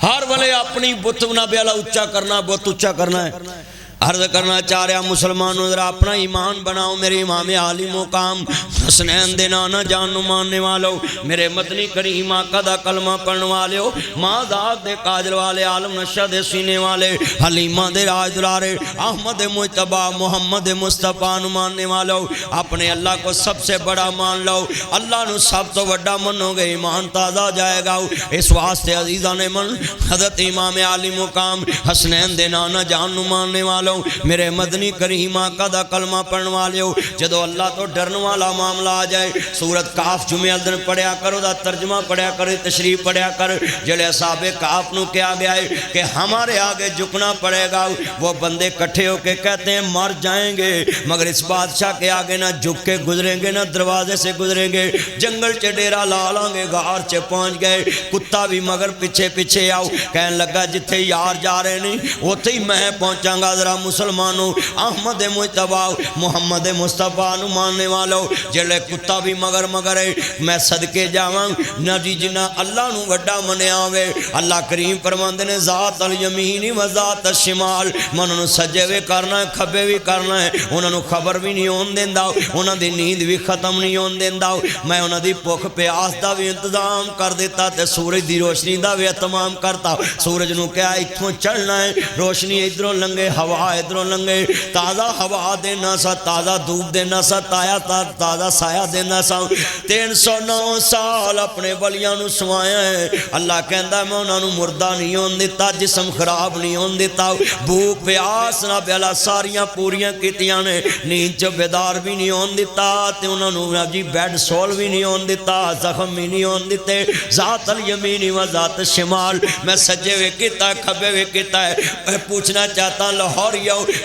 ہر والے اپنی بت نبی اللہ اچھا کرنا بت اچھا کرنا ہے. عرض کرنا چاہ رہا مسلمانوں ذرا اپنا ایمان بناؤ میرے امام عالی مقام حسنین دے نانا جانو ماننے والو میرے مدنی کریم آقا دا کلمہ پڑھنے والے ہو ماں ذات دے قاجل والے عالم نشہ دے سینے والے حلیمہ دے راج دلارے احمد مجتبہ محمد مصطفیٰ نو ماننے والو اپنے اللہ کو سب سے بڑا مان لو اللہ نو سب تو بڑا منو گے ایمان تازہ جائے گا. اس واسطے عزیزان من حضرت امام عالی مقام حسنین دے نانا جانو ماننے والو میرے مدنی کریم آقا دا کلمہ پڑھن والے ہو جدو اللہ تو ڈرن والا معاملہ آ جائے سورت کاف جمعہ دن پڑھیا کرو دا ترجمہ پڑھیا کرو تشریف پڑھیا کر جلے اصحاب کاف نو کیا گیا ہے کہ ہمارے آگے جھکنا پڑے گا وہ بندے کٹھے ہو کے کہتے ہیں مر جائیں گے مگر اس بادشاہ کے آگے نہ جھک کے گزریں گے نہ دروازے سے گزریں گے جنگل چے ڈیرا لالیں گے غار چے پہنچ گئے کتا بھی مگر پیچھے پیچھے آؤ کہنے لگا جتھے یار جا رہے نہیں وہ تھی میں پہنچاں گا ذرا مسلمانوں احمد مجتبہ محمد مصطفیٰ نو ماننے والو جلے کتا بھی مگر ہے میں صدقے جاواں نہ جی جنہ اللہ نو وڈا منے آوے اللہ کریم فرماندے نے ذات الیمین و ذات الشمال منو سجے وے کرنا ہے کھبے بھی کرنا ہے انہوں نے خبر بھی نہیں ہون دیندا انہوں دی نیند بھی ختم نہیں ہون دیندا میں انہوں دی بھوک پیاس دا بھی انتظام کر دیتا تے سورج دی روشنی دا بھی اہتمام کرتا سورج نو کیا اتھوں چڑھنا ہے روشنی ادھروں لنگے ہوا ادھروں لنگے تازہ ہوا دینا سا تازہ دھوپ دینا سا تازہ سایہ دینا سا 309 سال اپنے ولیاں نو سوایا ہے اللہ کہندا میں انہاں نو مردہ نہیں ہون دیتا جسم خراب نہیں ہون دیتا بھوک پیاس نہ بیلا ساریاں پوریاں کیتیاں نے نیند چ بیدار بھی نہیں ہون دیتا تے انہاں نو جی بیڈ سول بھی نہیں ہون دیتا زخم بھی نہیں ہون دیتے ذات الیمین و ذات الشمال میں سجے ہوئے کیتا کھبے ہوئے کیتا ہے میں پوچھنا چاہتا لاہور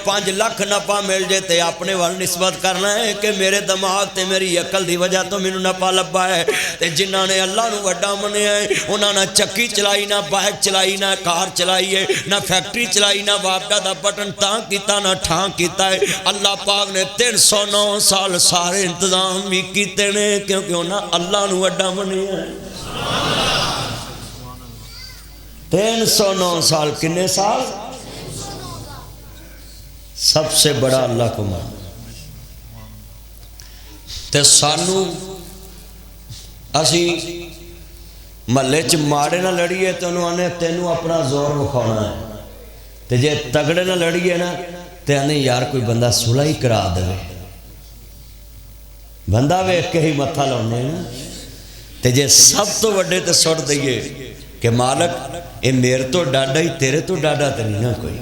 5 لاکھ نفع مل جاتے اپنے وال نسبت کرنا ہے کہ میرے دماغ تے میری عقل دی وجہ تو مینوں نفع لبا ہے تے جنہاں نے اللہ نو وڈا منیا ہے انہاں نہ چکی چلائی نہ بائک چلائی نہ کار چلائی ہے نہ فیکٹری چلائی نہ واپڈا دا بٹن تاں کیتا نہ ٹھاں کیتا ہے اللہ پاک نے 309 سال سارے انتظام بھی کیتے نے کیونکہ انہاں اللہ نو وڈا منیا ہے 309 سال کنے سال سب سے بڑا اللہ کو مان تے سانو اسی محلے چ ماڑے نہ لڑیے تو انہوں نے تینوں اپنا زور وکھانا ہے تے جے تگڑے نہ لڑیے نا تے انہیں یار کوئی بندہ صلح ہی کرا دے بندہ ویکھ کے ہی متھا لاؤنے نا تے جے سب تو وڈے تے سٹ دئیے کہ مالک اے میرے تو ڈاڈا ہی تیرے تو ڈاڈا تے نہیں نا کوئی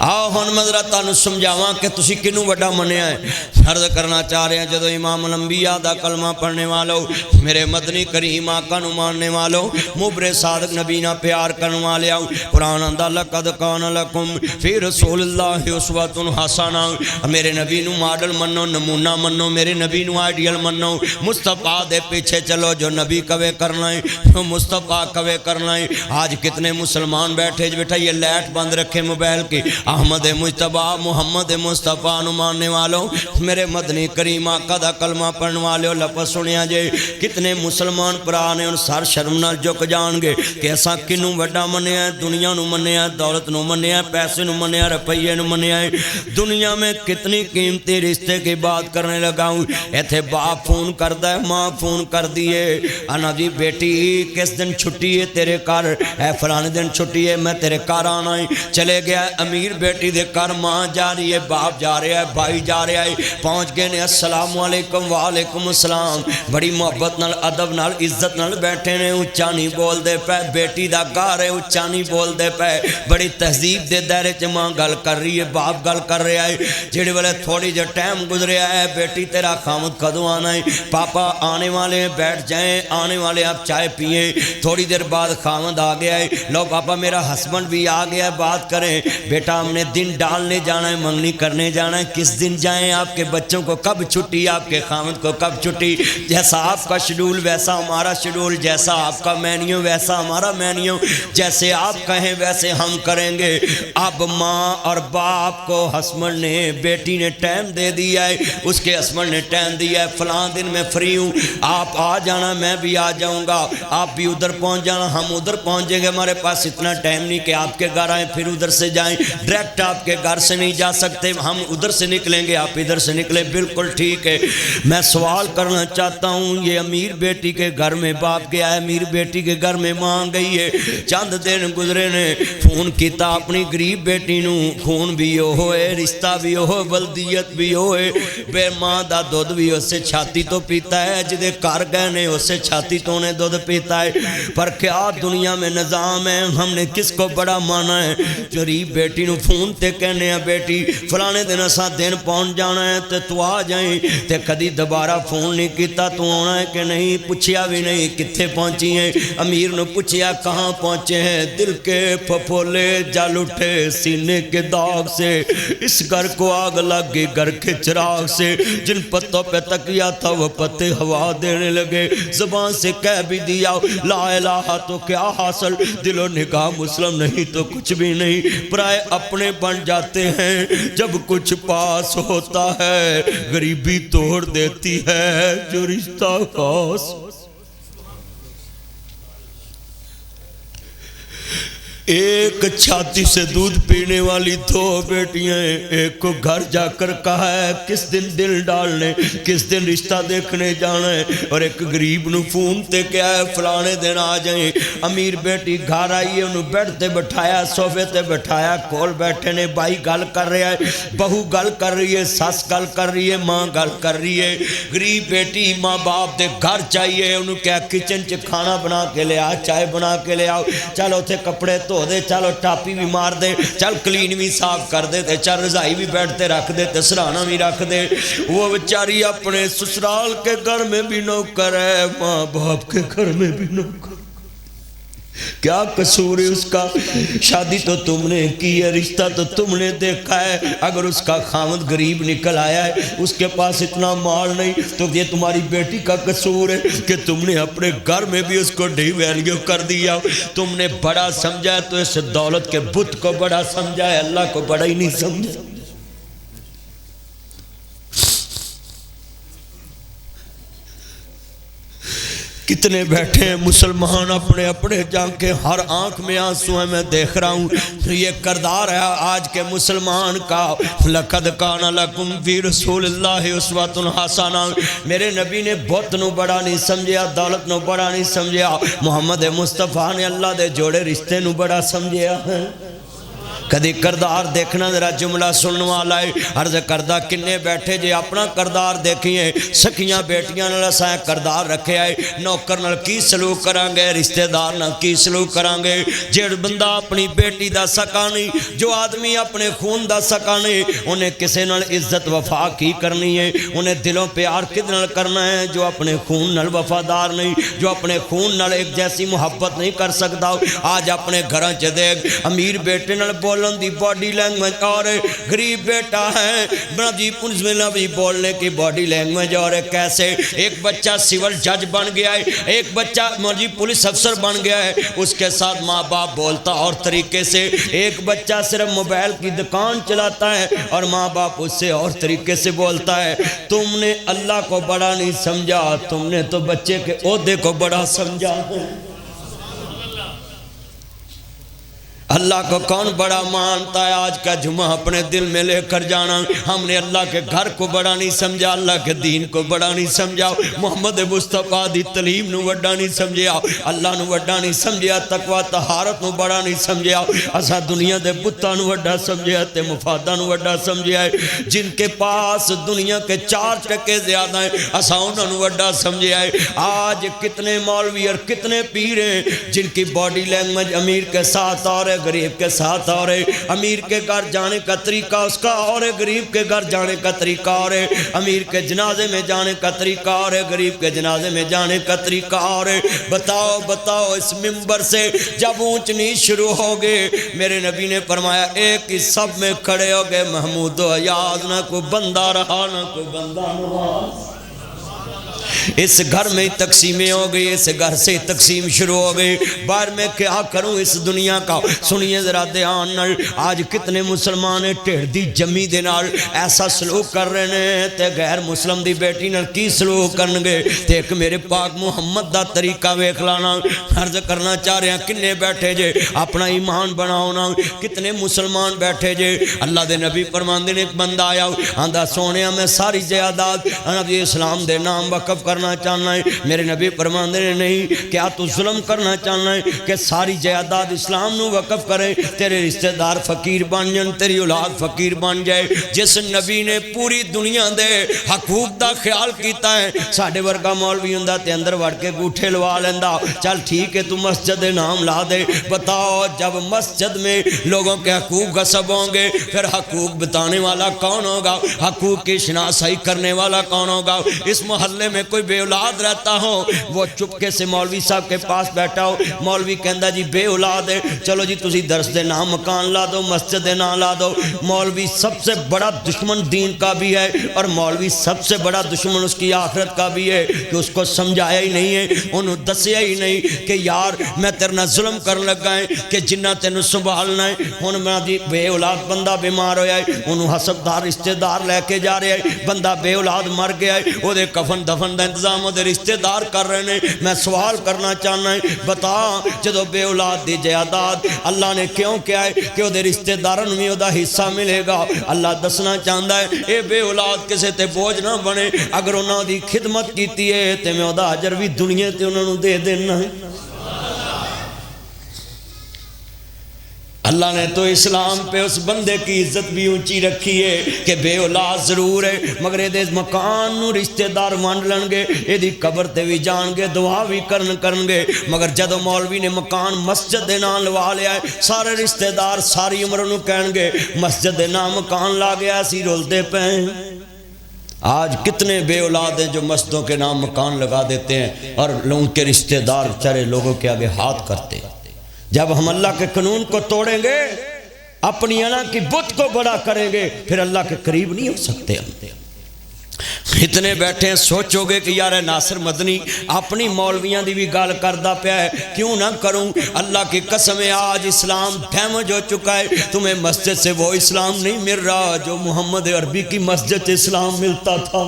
آؤ ہن میں ذرا تانوں سمجھاواں کہ تسی کنوں وڈا منیا ہے عرض کرنا چاہ رہے ہیں جدو امام الانبیاء دا کلمہ پڑھنے والوں میرے مدنی کریم آقا نو ماننے والوں مبر صادق نبی نہ پیار کرنے والے قرآن اندہ لقد کان لکم فی رسول اللہ اسوۃ حسنہ میرے نبی نو ماڈل منو نمونہ منو میرے نبی نو آئیڈیل منو مصطفیٰ دے پیچھے چلو جو نبی کوے کرنا ہے جو مصطفیٰ کوے کرنا ہے آج کتنے مسلمان بیٹھے بیٹھا یہ لائٹ بند رکھے موبائل کی احمد مجتبیٰ محمد مصطفیٰ نو ماننے والوں میرے مدنی کریم آقا دا کلمہ پڑھنے والے لفظ سنیا جے کتنے مسلمان پرانے ان سر شرم نال جھک جان گے کہ ایسا کنوں وڈا منیا ہے دنیا نو منیا ہے دولت نو منیا ہے پیسے نو منیا ہے روپیے نو منیا ہے دنیا میں کتنی قیمتی رشتے کی بات کرنے لگا ہوں ایتھے باپ فون کردہ ہے ماں فون کر دیئے انا جی بیٹی کس دن چھٹی ہے تیرے کار اے فلانے دن چھٹی ہے میں تیرے کار آنا ہے چلے گیا ہے امیر بیٹی دے کار ماں جا رہی ہے باپ جا رہا ہے بھائی جا رہا ہے پہنچ گئے نے السلام علیکم وعلیکم السلام بڑی محبت نال ادب نال عزت نال بیٹھے نے اچھا نہیں بول دے پہ بیٹی دا گھر ہے اچھا نہیں بول دے پہ بڑی تہذیب دے دائرے چ ماں گل کر رہی ہے باپ گل کر رہا ہے جڑے والے تھوڑی جو ٹائم گزریا ہے بیٹی تیرا خامد کدوں آنا ہے پاپا آنے والے ہیں بیٹھ جائیں آنے والے آپ چائے پئیں تھوڑی دیر بعد خامد آ گیا ہے لو پاپا میرا ہسبینڈ بھی آ گیا ہے بات کریں بیٹا ہم نے دن ڈالنے جانا ہے منگنی کرنے جانا ہے کس دن جائیں آپ کے بچوں کو کب چھٹی آپ کے خامد کو کب چھٹی جیسا آپ کا شیڈول ویسا ہمارا شیڈول جیسا آپ کا مینیو ویسا ہمارا مینیو جیسے آپ کہیں ویسے ہم کریں گے اب ماں اور باپ کو ہسبینڈ نے بیٹی نے ٹائم دے دیا ہے اس کے ہسبینڈ نے ٹائم دیا ہے فلاں دن میں فری ہوں آپ آ جانا میں بھی آ جاؤں گا آپ بھی ادھر پہنچ جانا ہم ادھر پہنچیں گے ہمارے پاس اتنا ٹائم نہیں کہ آپ کے گھر آئیں پھر ادھر سے جائیں ڈائریکٹ آپ کے گھر سے نہیں جا سکتے ہم ادھر سے نکلیں گے آپ ادھر سے نکلیں بالکل ٹھیک ہے میں سوال کرنا چاہتا ہوں یہ امیر بیٹی کے گھر میں باپ گیا ہے امیر بیٹی کے گھر میں ماں گئی ہے چند دن گزرے نے فون کیتا اپنی غریب بیٹی نو خون بھی ہوئے رشتہ بھی ہوئے ولدیت بھی ہوئے بے ماں دا دودھ بھی اس سے چھاتی تو پیتا ہے جدے کار گئے نے اس سے چھاتی تو نے دودھ پیتا ہے پر کیا دنیا میں نظام ہے ہم نے کس کو بڑا مانا ہے غریب بیٹی نو فون تے کہنے ہیں بیٹی فلانے دن اسا دن پہنچ جانا ہے تو آ جائیں تے کدی دوبارہ فون نہیں کیتا تو آنا ہے کہ نہیں پوچھیا بھی نہیں کتھے پہنچی ہیں امیر نے پوچھیا کہاں پہنچے ہیں دل کے پھپھولے جل اٹھے سینے کے داغ سے اس گھر کو آگ لگ گئی گھر کے چراغ سے جن پتوں پہ تکیا تھا وہ پتے ہوا دینے لگے زبان سے کہہ بھی دیا لا الہ تو کیا حاصل دل و نگاہ مسلم نہیں تو کچھ بھی نہیں پرائے اپنے بن جاتے ہیں جب کچھ پاس ہوتا ہے غریبی توڑ دیتی ہے جو رشتہ خاص ایک چھاتی سے دودھ پینے والی دو بیٹیاں ایک کو گھر جا کر کہا ہے کس دن دل ڈالنے کس دن رشتہ دیکھنے جانا ہے اور ایک غریب نو فون تے کیا ہے فلانے دن آ جائیں امیر بیٹی گھر آئی ہے انہوں بیڈ تے بٹھایا صوفے تے بٹھایا کول بیٹھے نے بھائی گل کر رہا ہے بہو گل کر رہی ہے ساس گل کر رہی ہے ماں گل کر رہی ہے غریب بیٹی ماں باپ دے گھر چاہیے انہوں کیا کچن چ کھانا بنا کے لے آ چائے بنا کے لے آؤ چلو تے کپڑے تو دے چلو ٹاپی بھی مار دے چل کلین بھی صاف کر دے تے چل رضائی بھی بیٹھتے رکھ دے تے سرانہ بھی رکھ دے وہ بیچاری اپنے سسرال کے گھر میں بھی نوکر ہے ماں باپ کے گھر میں بھی نوکر کیا قصور ہے اس کا شادی تو تم نے کی ہے رشتہ تو تم نے دیکھا ہے اگر اس کا خامد غریب نکل آیا ہے اس کے پاس اتنا مال نہیں تو یہ تمہاری بیٹی کا قصور ہے کہ تم نے اپنے گھر میں بھی اس کو ڈی ویلیو کر دیا تم نے بڑا سمجھا ہے تو اس دولت کے بت کو بڑا سمجھا ہے اللہ کو بڑا ہی نہیں سمجھا کتنے بیٹھے ہیں مسلمان اپنے اپنے جان کے ہر آنکھ میں آنسو ہیں میں دیکھ رہا ہوں یہ کردار ہے آج کے مسلمان کا لَقَدْ كَانَ لَكُمْ فِي رَسُولِ اللَّهِ أُسْوَةٌ حَسَنَةٌ میرے نبی نے بت نو بڑا نہیں سمجھیا دولت نو بڑا نہیں سمجھیا محمد مصطفیٰ نے اللہ دے جوڑے رشتے نو بڑا سمجھیا ہے کدی کردار دیکھنا ذرا جملہ سننے والا ہے عرض کردہ کنے بیٹھے جے اپنا کردار دیکھیے سکیاں بیٹیاں نال اساں کردار رکھے آئے نوکر نال کی سلوک کرانگے رشتہ دار نال کی سلوک کرانگے جیڑ بندہ اپنی بیٹی دا سکا نہیں جو آدمی اپنے خون دا سکا نہیں انہیں کسے نال عزت وفا کی کرنی ہے انہیں دلوں پیار کد نال کرنا ہے جو اپنے خون نال وفادار نہیں جو اپنے خون نال ایک جیسی محبت نہیں کر سکتا آج اپنے گھراں چ دیکھ امیر بیٹے نال بولن دی باڈی لینگویج اور غریب بیٹا ہے بڑی پنزملہ بھی بولنے کی باڈی لینگویج اور کیسے ایک بچہ سیول جج بن گیا ہے ایک بچہ مرجی پولیس افسر بن گیا ہے اس کے ساتھ ماں باپ بولتا اور طریقے سے ایک بچہ صرف موبائل کی دکان چلاتا ہے اور ماں باپ اس سے اور طریقے سے بولتا ہے تم نے اللہ کو بڑا نہیں سمجھا تم نے تو بچے کے عہدے کو بڑا سمجھا اللہ کو کون بڑا مانتا ہے آج کا جمعہ اپنے دل میں لے کر جانا ہم نے اللہ کے گھر کو بڑا نہیں سمجھا اللہ کے دین کو بڑا نہیں سمجھا محمد مصطفیٰ دی تعلیم نو وڈا نہیں سمجھا اللہ نو وڈا نہیں سمجھا تقوی طہارت نو بڑا نہیں سمجھا اسا دنیا دے بتاں نو وڈا سمجھا تے مفاداں نو وڈا سمجھا ہے جن کے پاس دنیا کے 4 ٹکے زیادہ ہیں اسا انہاں نو وڈا سمجھا ہے آج کتنے مولوی اور کتنے پیر ہیں جن کی باڈی لینگویج امیر کے ساتھ اور غریب کے ساتھ اور امیر کے گھر جانے کا طریقہ اس کا اور غریب کے گھر جانے کا طریقہ اور امیر کے جنازے میں جانے کا طریقہ اور غریب کے جنازے میں جانے کا طریقہ اور بتاؤ بتاؤ اس منبر سے جب اونچ نیچ شروع ہو گئے میرے نبی نے فرمایا ایک ہی سب میں کھڑے ہو گئے محمود و یاد نہ کوئی بندہ رہا نہ کوئی بندہ نواز اس گھر میں تقسیمیں ہو گئی اس گھر سے تقسیم شروع ہو گئی باہر میں کیا کروں اس دنیا کا سنیے ذرا دھیان نال آج کتنے مسلمان ٹیڑھ دی جمی دے نال ایسا سلوک کر رہے ہیں تے غیر مسلم دی بیٹی نال کی سلوک کرنگے تے ایک میرے پاک محمد دا طریقہ ویکھ لانا عرض کرنا چاہ رہے ہیں کنے بیٹھے جے اپنا ایمان بناؤنا کتنے مسلمان بیٹھے جے اللہ دے نبی فرماندے نے ایک بندہ آیا آندہ سونیا میں ساری جائیداد نبی اسلام دے نام وقف کرنا چاہنا ہے میرے نبی فرماندے نے نہیں کیا تو ظلم کرنا چاہنا ہے کہ ساری جائیداد اسلام نو وقف کرے تیرے رشتہ دار فقیر بن جائیں تیری اولاد فقیر بن جائے جس نبی نے پوری دنیا دے حقوق دا خیال کیتا ہے ساڑھے ورگا مولوی ہوندا تے اندر وڑ کے گوٹھے لوا لیندا چل ٹھیک ہے تو مسجد نام لا دے بتاؤ جب مسجد میں لوگوں کے حقوق غصب ہوں گے پھر حقوق بتانے والا کون ہوگا حقوق کی شناسائی کرنے والا کون ہوگا اس محلے میں کوئی بے اولاد رہتا ہو وہ چپکے سے مولوی صاحب کے پاس بیٹھا ہو مولوی کہندا جی بے اولاد ہے چلو جی تسی درس دے نام مکان لا دو مسجد دے نام لا دو مولوی سب سے بڑا دشمن دین کا بھی ہے اور مولوی سب سے بڑا دشمن اس کی آخرت کا بھی ہے کہ اس کو سمجھایا ہی نہیں ہے انہوں دسیا ہی نہیں کہ یار میں تیرنا ظلم کرنے لگا ہے کہ جنہ تینوں سنبھالنا ہے ہن میں دی بے اولاد بندہ بیمار ہویا ہے انہوں حسبدار رشتہ دار لے کے جا رہے ہیں بندہ بے اولاد مر گیا ہے وہ دے کفن دفن دا انتظام دے رشتہ دار کر رہے ہیں میں سوال کرنا چاہنا ہے بتا جدو بے اولاد دی جائیداد اللہ نے کیوں کیا ہے کہ وہ دے رشتہ دارن میں دا حصہ ملے گا اللہ دسنا چاہتا ہے اے بے اولاد کسے تے بوجھ نہ بنے اگر انہوں دی خدمت کیتی ہے تے میں دا اجر بھی دنیا تے انہوں دے دینا ہے اللہ نے تو اسلام پہ اس بندے کی عزت بھی اونچی رکھی ہے کہ بے اولاد ضرور ہے مگر یہ مکان نو رشتہ دار وانڈ لنگے یہ دی قبر تے بھی جان گے دعا بھی کرنگے مگر جدو مولوی نے مکان مسجد دے نام لوا لیا ہے سارے رشتہ دار ساری عمر نو کہن گے مسجد دے نام مکان لا گیا سی رول دے پہیں آج کتنے بے اولاد ہیں جو مسجدوں کے نام مکان لگا دیتے ہیں اور ان کے رشتہ دار چرے لوگوں کے آگے ہاتھ کرتے ہیں جب ہم اللہ کے قانون کو توڑیں گے اپنی انا کی بت کو بڑا کریں گے پھر اللہ کے قریب نہیں ہو سکتے اتنے بیٹھے ہیں سوچو گے کہ یار ناصر مدنی اپنی مولویاں دی بھی گال کردہ پیا ہے کیوں نہ کروں اللہ کی قسم ہے آج اسلام ڈیمیج ہو چکا ہے تمہیں مسجد سے وہ اسلام نہیں مل رہا جو محمد عربی کی مسجد سے اسلام ملتا تھا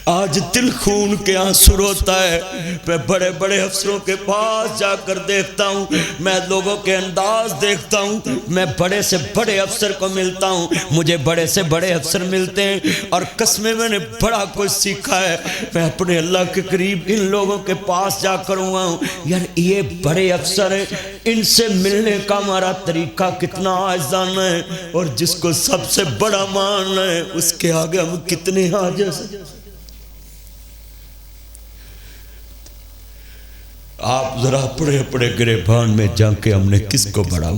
آج دل خون کے آنسو روتا ہے. میں بڑے بڑے افسروں کے پاس جا کر دیکھتا ہوں, میں لوگوں کے انداز دیکھتا ہوں, میں بڑے سے بڑے افسر کو ملتا ہوں, مجھے بڑے سے بڑے افسر ملتے ہیں, اور قسمیں میں نے بڑا کچھ سیکھا ہے. میں اپنے اللہ کے قریب ان لوگوں کے پاس جا کر ہوا ہوں, یار یہ بڑے افسر ہیں, ان سے ملنے کا ہمارا طریقہ کتنا عاجزانہ ہے, اور جس کو سب سے بڑا ماننا ہے اس کے آگے ہم کتنے عاجز ہیں. آپ ذرا اپنے اپنے گریبان میں جا کے ہم نے کس کو بڑا.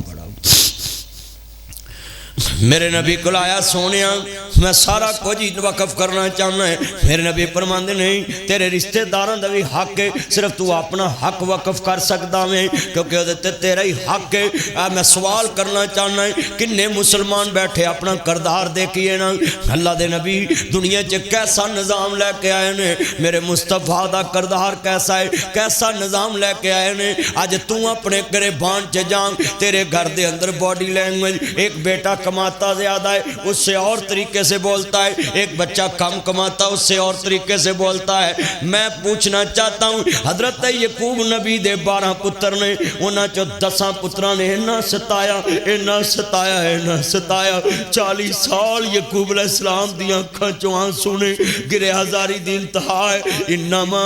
میرے نبی کو لایا سونیا, میں سارا کچھ وقف کرنا چاہنا ہے. میرے نبی فرماندے نہیں تیرے رشتہ داراں دا بھی حق ہے, صرف تو اپنا حق وقف کر سکدا میں, کیونکہ وہ تیرا ہی حق ہے. میں سوال کرنا چاہنا ہے کنے مسلمان بیٹھے اپنا کردار دیکھیے نا. اللہ دے نبی دنیا چ کیسا نظام لے کے آئے نے, میرے مصطفیٰ دا کردار کیسا ہے, کیسا نظام لے کے آئے نے. اج تو اپنے گریبان چ جان, تیرے گھر دے اندر باڈی لینگویج, ایک بیٹا کماتا زیادہ ہے اس سے اور طریقے سے بولتا ہے, ایک بچہ کم کماتا اس سے اور طریقے سے بولتا ہے. میں پوچھنا چاہتا ہوں حضرت یعقوب نبی دے 12 پتر نے, انہاں چو 10 پتراں نے اینا ستایا اینا ستایا اینا ستایا. 40 سال یعقوب علیہ السلام دی آنکھاں چوں آنسو نے گرے, ہزاری دی انتہا ہے. انما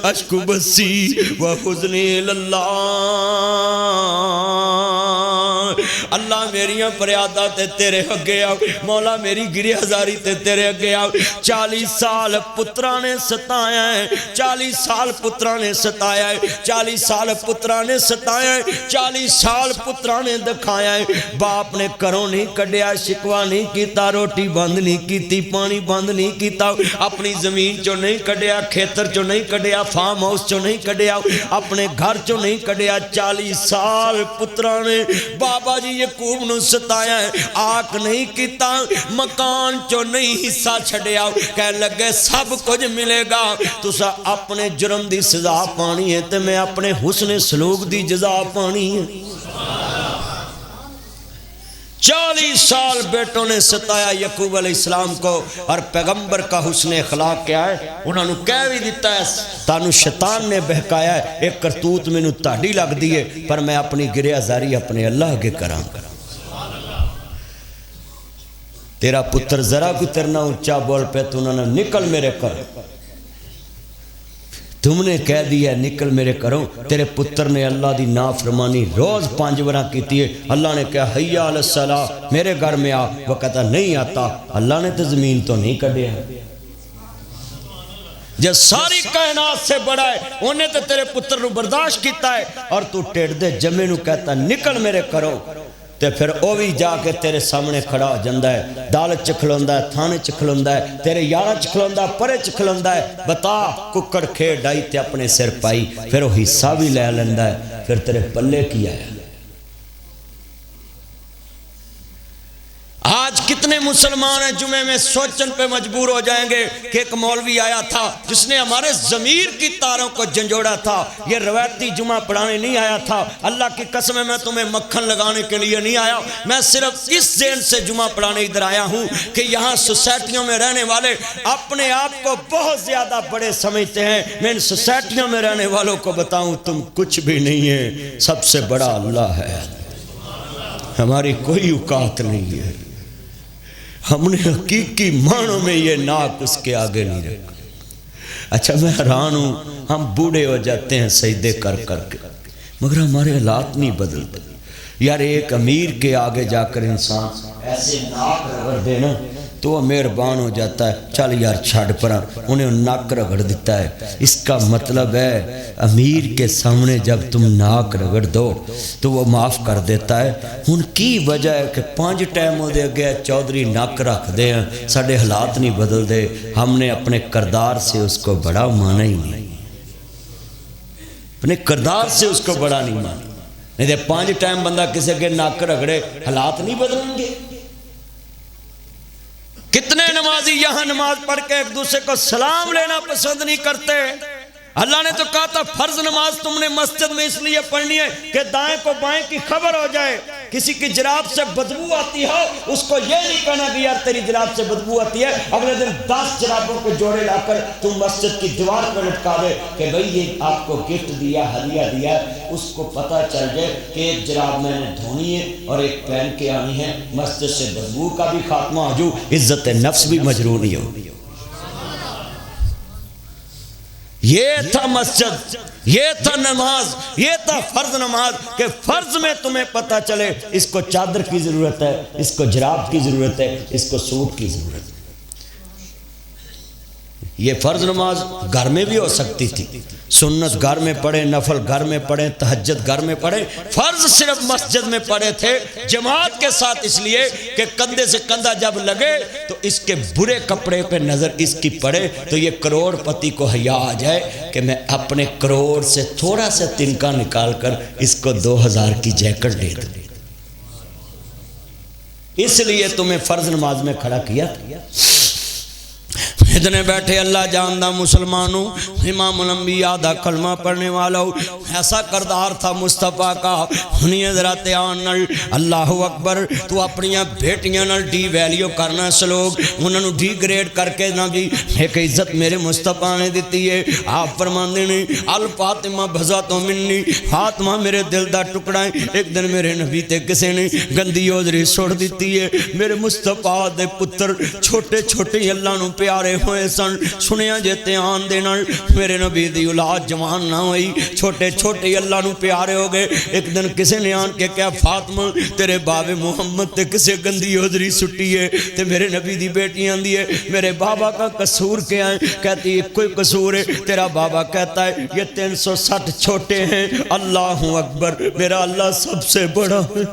اشکو بسی و حزنی اللہ, اللہ میریاں فریاداں تے تیرے اگے آؤ, مولا میری گری ہزاری تے تیرے اگے آؤ. 40 سال پتران نے ستایا ہے, 40 سال پتران نے ستایا ہے, 40 سال پتران نے ستایا ہے, 40 سال پتران نے دکھایا ہے. باپ نے کروں نہیں کڈیا, شکوا نہیں کیتا, روٹی بند نہیں کیتی, پانی بند نہیں کیتا, اپنی زمین چو نہیں کڈیا, کھیتر چو نہیں کڈیا, فارم ہاؤس چو نہیں کڈیا, اپنے گھر چو نہیں کڈیا. 40 سال پتران نے بابا جی یعقوب نو ستایا ہے, آنکھ نہیں کیتا, مکان چو نہیں حصہ چھڑیا, کہہ لگے سب کچھ ملے گا, تسا اپنے جرم دی سزا پانی ہے تے میں اپنے حسن سلوک دی جزا پانی ہے. 40 سال بیٹوں نے ستایا یعقوب علیہ السلام کو, اور پیغمبر کا حسن اخلاق کیا ہے, انہوں نے کہہ بھی دیتا ہے تانو شیطان نے بہکایا ہے, ایک کرتوت میں نو تاڑی لگ دیئے, پر میں اپنی گریہ زاری اپنے اللہ کے کرام. تیرا پتر ذرا کو ترنا اچھا بول پہ تو انہوں نے نکل میرے کر, تم نے کہہ دیا نکل میرے کرو. تیرے پتر نے اللہ دی نافرمانی روز 5 برا کیتی ہے. اللہ نے کہا حیا علی الصلاۃ, میرے گھر میں آ, وہ کہتا نہیں آتا. اللہ نے تو زمین تو نہیں کڈیا, جو ساری کائنات سے بڑا ہے انہیں تو تیرے پتر نو برداشت کیتا ہے, اور تو ٹیڑ دے جمے نو کہتا نکل میرے کرو. تے پھر او بھی جا کے تیرے سامنے کھڑا ہو جندا ہے, دالت چکھلوندا ہے, تھانے چکھلوندا ہے, تیرے یارہ چکھلوندا ہے, پرے چکھلوندا ہے. بتا ککڑ کھے ڈائی تے اپنے سر پائی, پھر وہ حصہ بھی لے لیندا ہے, پھر تیرے پلے کیا ہے. آج کتنے مسلمان ہیں جمعے میں سوچن پہ مجبور ہو جائیں گے کہ ایک مولوی آیا تھا جس نے ہمارے ضمیر کی تاروں کو جھنجھوڑا تھا. یہ روایتی جمعہ پڑھانے نہیں آیا تھا, اللہ کی قسم ہے میں تمہیں مکھن لگانے کے لیے نہیں آیا, میں صرف اس ذہن سے جمعہ پڑھانے ادھر آیا ہوں کہ یہاں سوسائٹیوں میں رہنے والے اپنے آپ کو بہت زیادہ بڑے سمجھتے ہیں. میں ان سوسائٹیوں میں رہنے والوں کو بتاؤں تم کچھ بھی نہیں ہے, سب سے بڑا اللہ ہے, ہماری کوئی اوقات نہیں ہے. ہم نے حقیقی معنوں میں یہ ناک اس کے آگے نہیں رکھا. اچھا میں حیران ہوں, ہم بوڑھے ہو جاتے ہیں سجدے کر کر کے, مگر ہمارے حالات نہیں بدلتے. یار ایک امیر کے آگے جا کر انسان ایسے ناک رگڑ دے نا تو وہ مہربان ہو جاتا ہے, چل یار چھڑ پرا, انہیں ناک رگڑ دیتا ہے. اس کا مطلب ہے امیر کے سامنے جب تم ناک رگڑ دو تو وہ معاف کر دیتا ہے. ان کی وجہ ہے کہ 5 ٹائم ہو دے گئے چودھری ناک رکھ دے ہیں, ساڑھے حالات نہیں بدل دے. ہم نے اپنے کردار سے اس کو بڑا مانا ہی نہیں, اپنے کردار سے اس کو بڑا نہیں مانا. نہیں دے 5 ٹائم بندہ کسی کے ناک رگڑے حالات نہیں بدلیں گے. کتنے نمازی یہاں نماز پڑھ کے ایک دوسرے کو سلام لینا پسند نہیں کرتے, اللہ نے تو کہا تھا فرض نماز تم نے مسجد میں اس لیے پڑھنی ہے کہ دائیں کو بائیں کی خبر ہو جائے. کسی کی جراب سے بدبو آتی ہو اس کو یہ نہیں کہنا کہ یار تیری جراب سے بدبو آتی ہے, اگلے دن 10 جرابوں کے جوڑے لا کر تم مسجد کی دیوار پر لٹکا دے کہ بھئی یہ آپ کو گفٹ دیا, ہدیہ دیا. اس کو پتہ چل جائے کہ ایک جراب میں نے دھونی ہے اور ایک پہن کے آنی ہے, مسجد سے بدبو کا بھی خاتمہ ہو جو, عزت نفس بھی مجروح نہیں ہو. یہ تھا مسجد, یہ تھا نماز, یہ تھا فرض نماز کہ فرض میں تمہیں پتہ چلے اس کو چادر کی ضرورت ہے, اس کو جراب کی ضرورت ہے, اس کو سوٹ کی ضرورت ہے. یہ فرض نماز گھر میں بھی ہو سکتی تھی, سنت گھر میں پڑھیں, نفل گھر میں پڑھیں, تہجد گھر میں پڑھیں. فرض صرف مسجد میں پڑھے تھے جماعت کے ساتھ, اس لیے کہ کندھے سے کندھا جب لگے تو اس کے برے کپڑے پہ نظر اس کی پڑے تو یہ کروڑ پتی کو حیا آ جائے کہ میں اپنے کروڑ سے تھوڑا سا تنکا نکال کر اس کو 2000 کی جیکٹ دے دوں. اس لیے تمہیں فرض نماز میں کھڑا کیا. اتنے بیٹھے اللہ جاندہ مسلمانوں, امام الانبیاء دا کلمہ پڑھنے والا ایسا کردار تھا مصطفیٰ کا. انہیں ذرا تیان نل اللہ اکبر, تو اپنی بیٹیاں نل ڈی ویلیو کرنا سلوگ, انہوں ڈی گریڈ کر کے نہ بھی ایک عزت میرے مصطفیٰ نے دیتی ہے. آپ فرماندے نے الفاطمہ بھزاتو منی, فاطمہ میرے دل دا ٹکڑا ہے. ایک دن میرے نبی تے کسے نے گندی اوزری چھوڑ دیتی ہے. میرے مصطفیٰ دے پتر چھوٹے چھوٹے اللہ نو پیارے ہوئے سن, سنیا جیتے آن دینا میرے نبی دی اولاد جوان نہ ہوئی, چھوٹے چھوٹے اللہ نو پیارے ہو گئے. ایک دن کسے نے آن کے کیا فاطمہ تیرے باب محمد تے کسے گندی اوزری سٹی ہے, تے میرے نبی دی بیٹی آن دی ہے میرے بابا کا قصور کیا ہے, کہتی ہے کوئی قصور ہے. تیرا بابا کہتا ہے یہ 360 چھوٹے ہیں. اللہ اکبر, میرا اللہ سب سے بڑا ہے.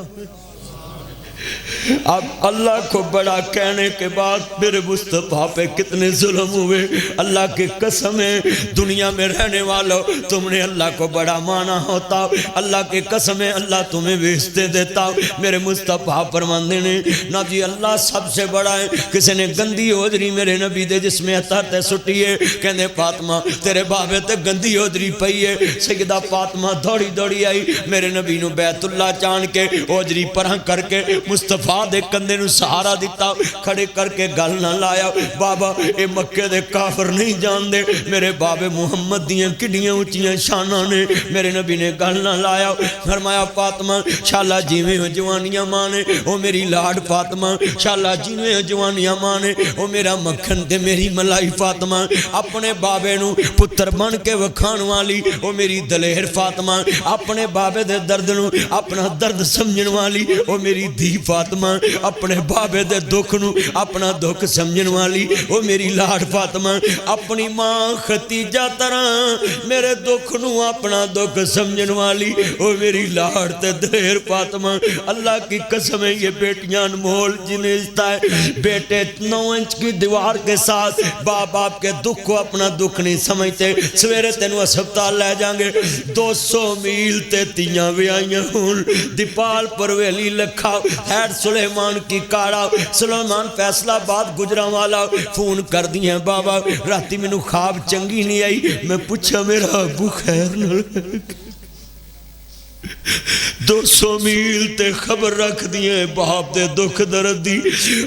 اب اللہ کو بڑا کہنے کے بعد میرے مصطفیٰ پہ کتنے ظلم ہوئے. اللہ کی قسم ہے دنیا میں رہنے والوں تم نے اللہ کو بڑا مانا ہوتا, اللہ کی قسم ہے اللہ تمہیں بیچتے دیتا. میرے مصطفیٰ فرماندے نے نا جی اللہ سب سے بڑا ہے. کسی نے گندی اوزری میرے نبی دے جس میں اتر تے سٹی ہے, کہنے فاطمہ تیرے بابے تے گندی اوزری پئی ہے. سیدہ فاطمہ دوڑی دوڑی آئی, میرے نبی نو بیت اللہ چان کے اوزری پرہاں کر کے مصطفیٰ دے کندے نو سہارا دیتا, کھڑے کر کے گل نہ لایا. بابا اے مکے دے کافر نہیں جان دے, میرے باب محمد دیاں کڈیاں اونچیاں شاناں نے. میرے نبی نے گل نہ لایا. فرمایا فاطمہ شالا جیویں ہو جوانیاں مانے او میری لاڈ فاطمہ, شالا جیویں ہو جوانیاں مانے او میرا مکھن تے میری ملائی فاطمہ, اپنے بابے نو پتر بن کے وکھان والی او میری دلیر فاطمہ, اپنے بابے دے درد نو اپنا درد سمجھن والی او میری دھی فاطمہ, اپنے بابے دے دکھ نو اپنا دکھ سمجھن والی او میری لاڈ فاطمہ, اپنی ماں ختیجہ طرح میرے دکھ نو اپنا دکھ سمجھن والی او میری لاڈ تے دلیر فاطمہ. اللہ کی قسم ہے یہ بیٹیاں انمول جنیزتا ہے. بیٹے 9 انچ کی دیوار کے ساتھ باپ آپ کے دکھ کو اپنا دکھ نہیں سمجھتے. سویرے تینوں اسپتال لے جائیں گے 200 میل تے تیاں بھی آئیاں ہون, دیپال پرویلی لکھا ہیڈ سلیمان کی کاڑا, سلیمان فیصلہ بات گجرہ والا فون کر دی ہیں بابا راتی میں نو خواب چنگی نہیں آئی. میں پوچھا میرا ابو خیر نہ 200 میل تے خبر رکھ دیئے باپ دے دکھ درد دی.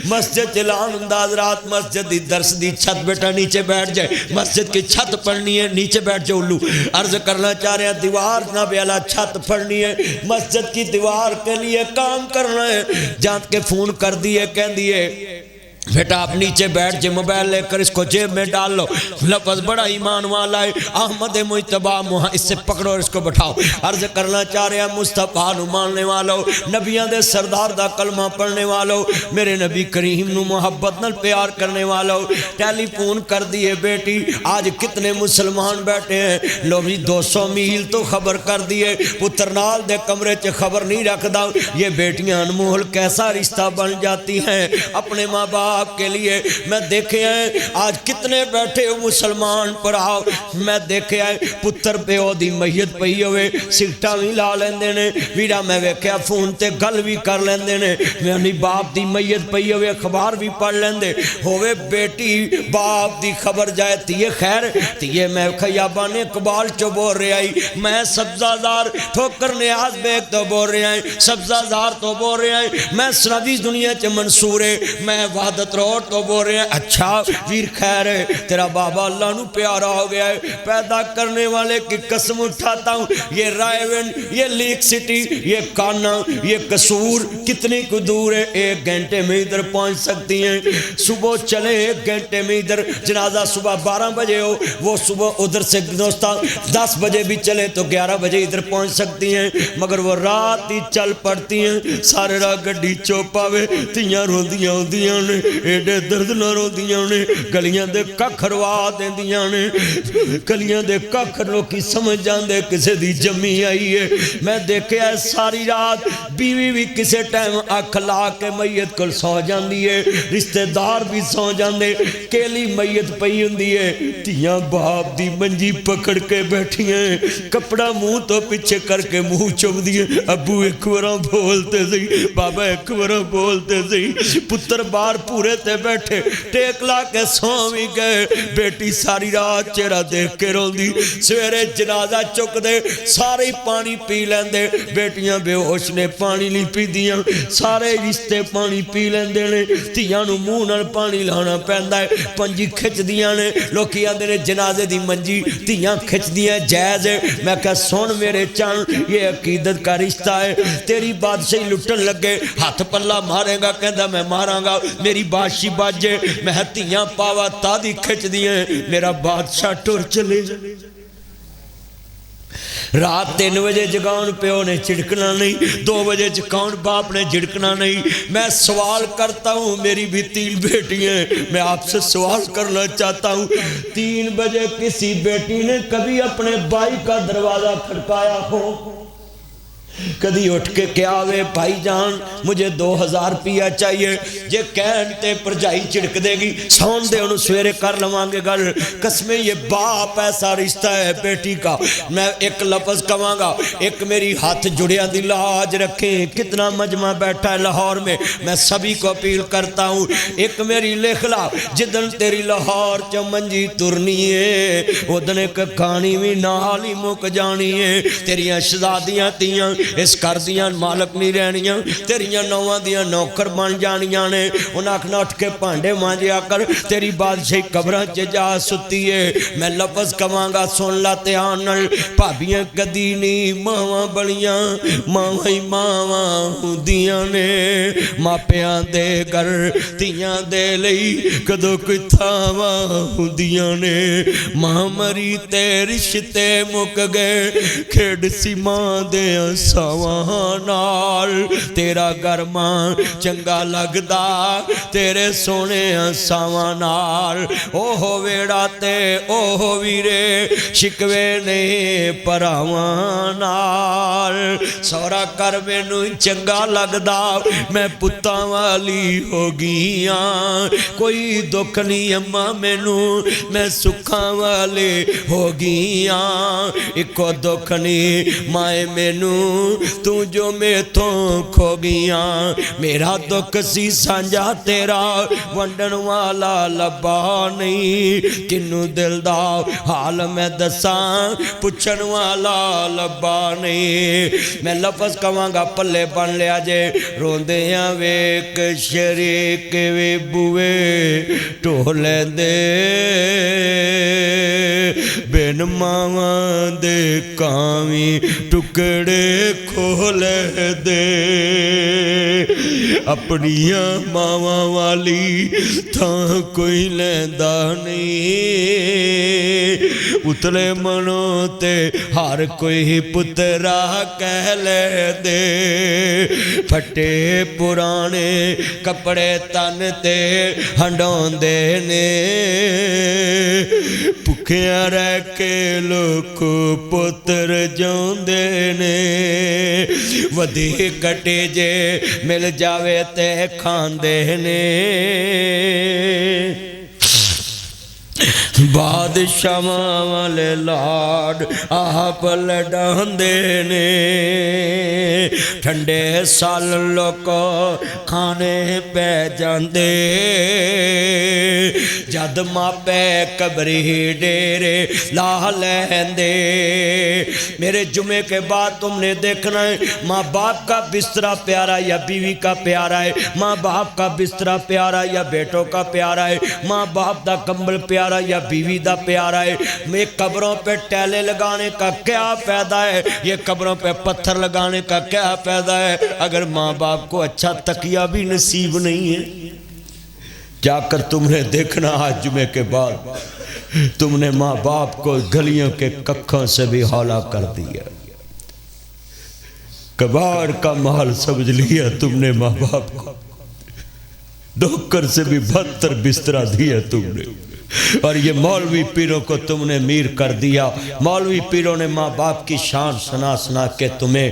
مسجد چلان انداز رات مسجد دی درس دی چھت بیٹا نیچے بیٹھ جائے, مسجد کی چھت پڑھنی ہے نیچے بیٹھ جاؤ. لو عرض کرنا چاہ رہے ہیں دیوار نہ بیالا چھت پڑھنی ہے, مسجد کی دیوار کے لیے کام کرنا ہے. جانت کے فون کر دیئے کہہ دیئے بیٹا آپ نیچے بیٹھ جے, موبائل لے کر اس کو جیب میں ڈال لو. لفظ بڑا ایمان والا ہے احمد مجتبی اس سے پکڑو اور اس کو بٹھاؤ. عرض کرنا چاہ رہے ہیں مصطفیٰ نو ماننے والو, نبیان دے سردار دا کلمہ پڑھنے والو, میرے نبی کریم نو محبت نل پیار کرنے والو, ٹیلی فون کر دیئے بیٹی آج کتنے مسلمان بیٹھے ہیں. لو بھی 200 میل تو خبر کر دیئے, پترنال دے کمرے چے خبر نہیں رکھ دا. یہ بیٹیاں انمول کیسا رشتہ بن جاتی ہیں, اپنے ماں باپ اللہ کے لیے میں دیکھے ہیں آج کتنے بیٹھے ہو مسلمان پر آؤ میں دیکھے ہیں پتر پیو دی میت پئی ہوئے سکٹا بھی لا لیندے نے ویرا میں ویکھیا فون تے گل بھی کر لیندے نے میں باپ دی میت پئی ہوئے اخبار بھی پڑھ لیندے ہوئے بیٹی باپ دی خبر جائے تیے خیر تیے میں خیابان اقبال چو بول رہے آئی میں سبزہ دار ٹھوکر نیاز بیگ تو بول رہے آئی سبزہ دار تو بول رہے آئی میں سنوی دنیا چے منصورے میں وحدت روڈ تو بول رہے ہیں اچھا ویر خیر ہے تیرا بابا اللہ نو پیارا ہو گیا ہے پیدا کرنے والے کی قسم اٹھاتا ہوں یہ رائیون یہ لیک سٹی یہ کانا یہ قصور کتنی کو دور ہے 1 گھنٹے میں ادھر پہنچ سکتی ہیں صبح چلیں 1 گھنٹے میں ادھر جنازہ صبح 12 بجے ہو وہ صبح ادھر سے دوستا 10 بجے بھی چلے تو 11 بجے ادھر پہنچ سکتی ہیں مگر وہ رات ہی چل پڑتی ہیں سارے راہ گڈی چوپاوے تیاں روندیاں ہوندیاں نے ایڈے درد نہ روندیاں نے گلیاں دے ککھروا دیندیاں نے گلیاں دے ککھر لوکی سمجھ جاندے کسے دی جمی آئی ہے میں دیکھے ہے ساری رات بیوی بھی کسے ٹائم اکھ لا کے میت کل سو جاندی ہے رشتہ دار بھی سو جاندے کیلی میت پئی ہوندی ہے تیاں باپ دی منجی پکڑ کے بیٹھی ہیں کپڑا منہ تو پیچھے کر کے منہ چوم دیے ابو ایک وراں بولتے سی بابا ایک وراں بولتے سی پتر بار پورے تے بیٹھے ٹیک لا کے سومی گئے بیٹی ساری رات چہرہ دیکھ کے رول دی سویرے جنازہ چک دے سارے پانی پی لیندے بیٹیاں بے ہوش نے پانی نہیں پی دیاں سارے رشتے پانی پی لیندے نے تیاں نو منہ نال پانی لانا پیندا ہے پنجی کھچ دیاں نے لوکی آندے نے جنازے دی منجی تیاں کھچ دیاں جائز ہے میں کہا سن میرے چان یہ عقیدت کا رشتہ ہے تیری بادشاہی لٹن لگے ہاتھ پلہ مارے گا کہندا میں ماراں گا میری بادشاہی باجے میں ہتیاں پاوا تادی کھچ دیاں میرا بادشاہ ٹر چلے رات 3 بجے جگان پیو نے چڑکنا نہیں 2 بجے جگان باپ نے جھڑکنا نہیں میں سوال کرتا ہوں میری بھی 3 بیٹی ہیں میں آپ سے سوال کرنا چاہتا ہوں 3 بجے کسی بیٹی نے کبھی اپنے بھائی کا دروازہ کھڑکایا ہو کدی اٹھ کے کیا ہوئے بھائی جان مجھے 2000 روپیہ چاہیے جے کہنتے پر جائی چڑک دے گی سون دے انہوں سویرے کر لوانگے گل قسمیں یہ باپ ایسا رشتہ ہے بیٹی کا میں ایک لفظ کہاں گا ایک میری ہاتھ جڑیا دی لاج رکھیں کتنا مجمع بیٹھا ہے لاہور میں میں سبھی کو اپیل کرتا ہوں ایک میری لکھلا جدن تیری لاہور چمنجی ترنی ہے ادن ایک کھانی بھی نال ہی مک جانی ہے تیریاں شہزادیاں تیاں اس کر دیاں مالک نہیں رہنیاں تیریاں نواں دیاں نوکر بن جانیاں نے انہاں اکھنا اٹھ کے پانڈے مانجیا کر تیری بادشاہی قبراں چ جا ستی ہے میں لفظ کہاں گا سن لا دھیان نال بھابیاں کدی نہیں ماواں بڑیاں ماواں ہی ماواں ہوندیاں نے ماپیاں دے گھر تیاں دے لئی کدو کوئی تھاواں ہوندیاں نے ماں مری تے رشتے مک گئے کھیڑ سی ماں دے سوانال تیرا گرمان چنگا لگدا تیرے سونے سوانال اوہ ویڑا تے اوہ ویرے شکوے نے پراوانال سورا کر میں نو چنگا لگدا میں پتا والی ہو گیاں کوئی دکھ نہیں اماں میں نو میں سکھاں والے ہو گیاں ایکو دکھ نہیں مائے میں نو تو جو میں تو کھو گیاں میرا دکھ سی سانجا تیرا ونڈن والا لبا نہیں کنو دل دا حال میں دساں پچھن والا لبا نہیں میں لفظ کہاں گا پلے بن لیا جے روندیاں ویک شریک وی بوے ٹولے دے بین ماواں دے کامی ٹکڑے کھولے دے اپنیاں ماواں والی تھا کوئی لیندہ نہیں اتلے منوں تے ہر کوئی پترا کہہ لے دے پھٹے پرانے کپڑے تن تے ہنڈون دینے پکھیاں رہ کے لوگ پتر جون دینے ودی کٹے جے مل جاوے تے کھان دینے بادشاہ والے لاڈ آپ لڈان دینے ٹھنڈے سال لوکو کھانے پہ جاندے جد ماں پہ قبری ڈیرے لا لیندے میرے جمعے کے بعد تم نے دیکھنا ہے ماں باپ کا بسترہ پیارا یا بیوی کا پیارا ہے ماں باپ کا بسترہ پیارا یا بیٹوں کا پیارا ہے ماں باپ دا کمبل پیارا یا بیوی دا پیارا ہے میں قبروں پہ ٹیلے لگانے کا کیا فائدہ ہے یہ قبروں پہ پتھر لگانے کا کیا فائدہ ہے اگر ماں باپ کو اچھا تکیہ بھی نصیب نہیں ہے جا کر تم نے دیکھنا آج جمعے کے بعد تم نے ماں باپ کو گلیوں کے ککھوں سے بھی ہولا کر دیا کباڑ کا محل سمجھ لیا تم نے ماں باپ کو ڈوکر سے بھی بدتر بسترہ دیا تم نے اور یہ مولوی پیروں کو تم نے میر کر دیا مولوی پیروں نے ماں باپ کی شان سنا سنا کے تمہیں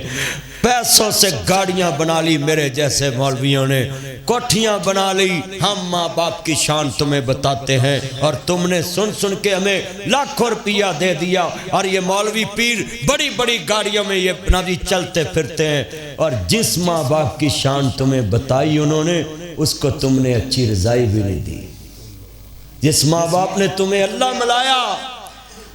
پیسوں سے گاڑیاں بنا لی میرے جیسے مولویوں نے کوٹھیاں بنا لی ہم ماں باپ کی شان تمہیں بتاتے ہیں اور تم نے سن سن کے ہمیں لاکھوں روپیہ دے دیا اور یہ مولوی پیر بڑی بڑی گاڑیوں میں یہ نبی چلتے پھرتے ہیں اور جس ماں باپ کی شان تمہیں بتائی انہوں نے اس کو تم نے اچھی رضائی بھی نہیں دی جس ماں باپ نے تمہیں اللہ ملایا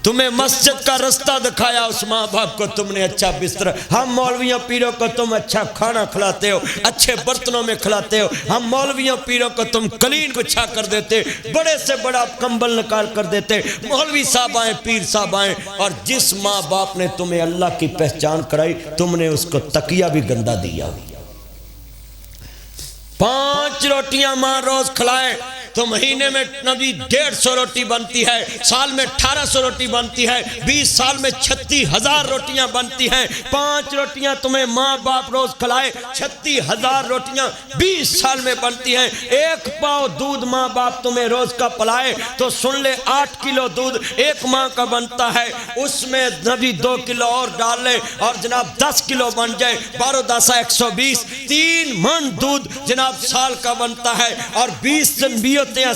تمہیں مسجد کا رستہ دکھایا اس ماں باپ کو تم نے اچھا بستر ہم مولویوں پیروں کو تم اچھا کھانا کھلاتے ہو اچھے برتنوں میں کھلاتے ہو ہم مولویوں پیروں کو تم قلین بچھا کر دیتے بڑے سے بڑا کمبل نکال کر دیتے مولوی صاحب آئیں پیر صاحب آئیں اور جس ماں باپ نے تمہیں اللہ کی پہچان کرائی تم نے اس کو تکیہ بھی گندہ دیا 5 روٹیاں ماں روز کھلائیں تو مہینے میں نبی 150 روٹی بنتی ہے سال میں 1800 روٹی بنتی ہے 20 سال میں 36,000 روٹیاں بنتی ہیں 5 روٹیاں تمہیں ماں باپ روز کھلائے 36,000 روٹیاں 20 سال میں بنتی ہیں 1 پاؤ دودھ ماں باپ تمہیں روز کا پلائے تو سن لے 8 کلو دودھ 1 ماہ کا بنتا ہے اس میں نبی 2 کلو اور ڈال لے اور جناب 10 کلو بن جائے 12 10 120 3 من دودھ جناب سال کا بنتا ہے اور 20 دن بھی ہوتے ہیں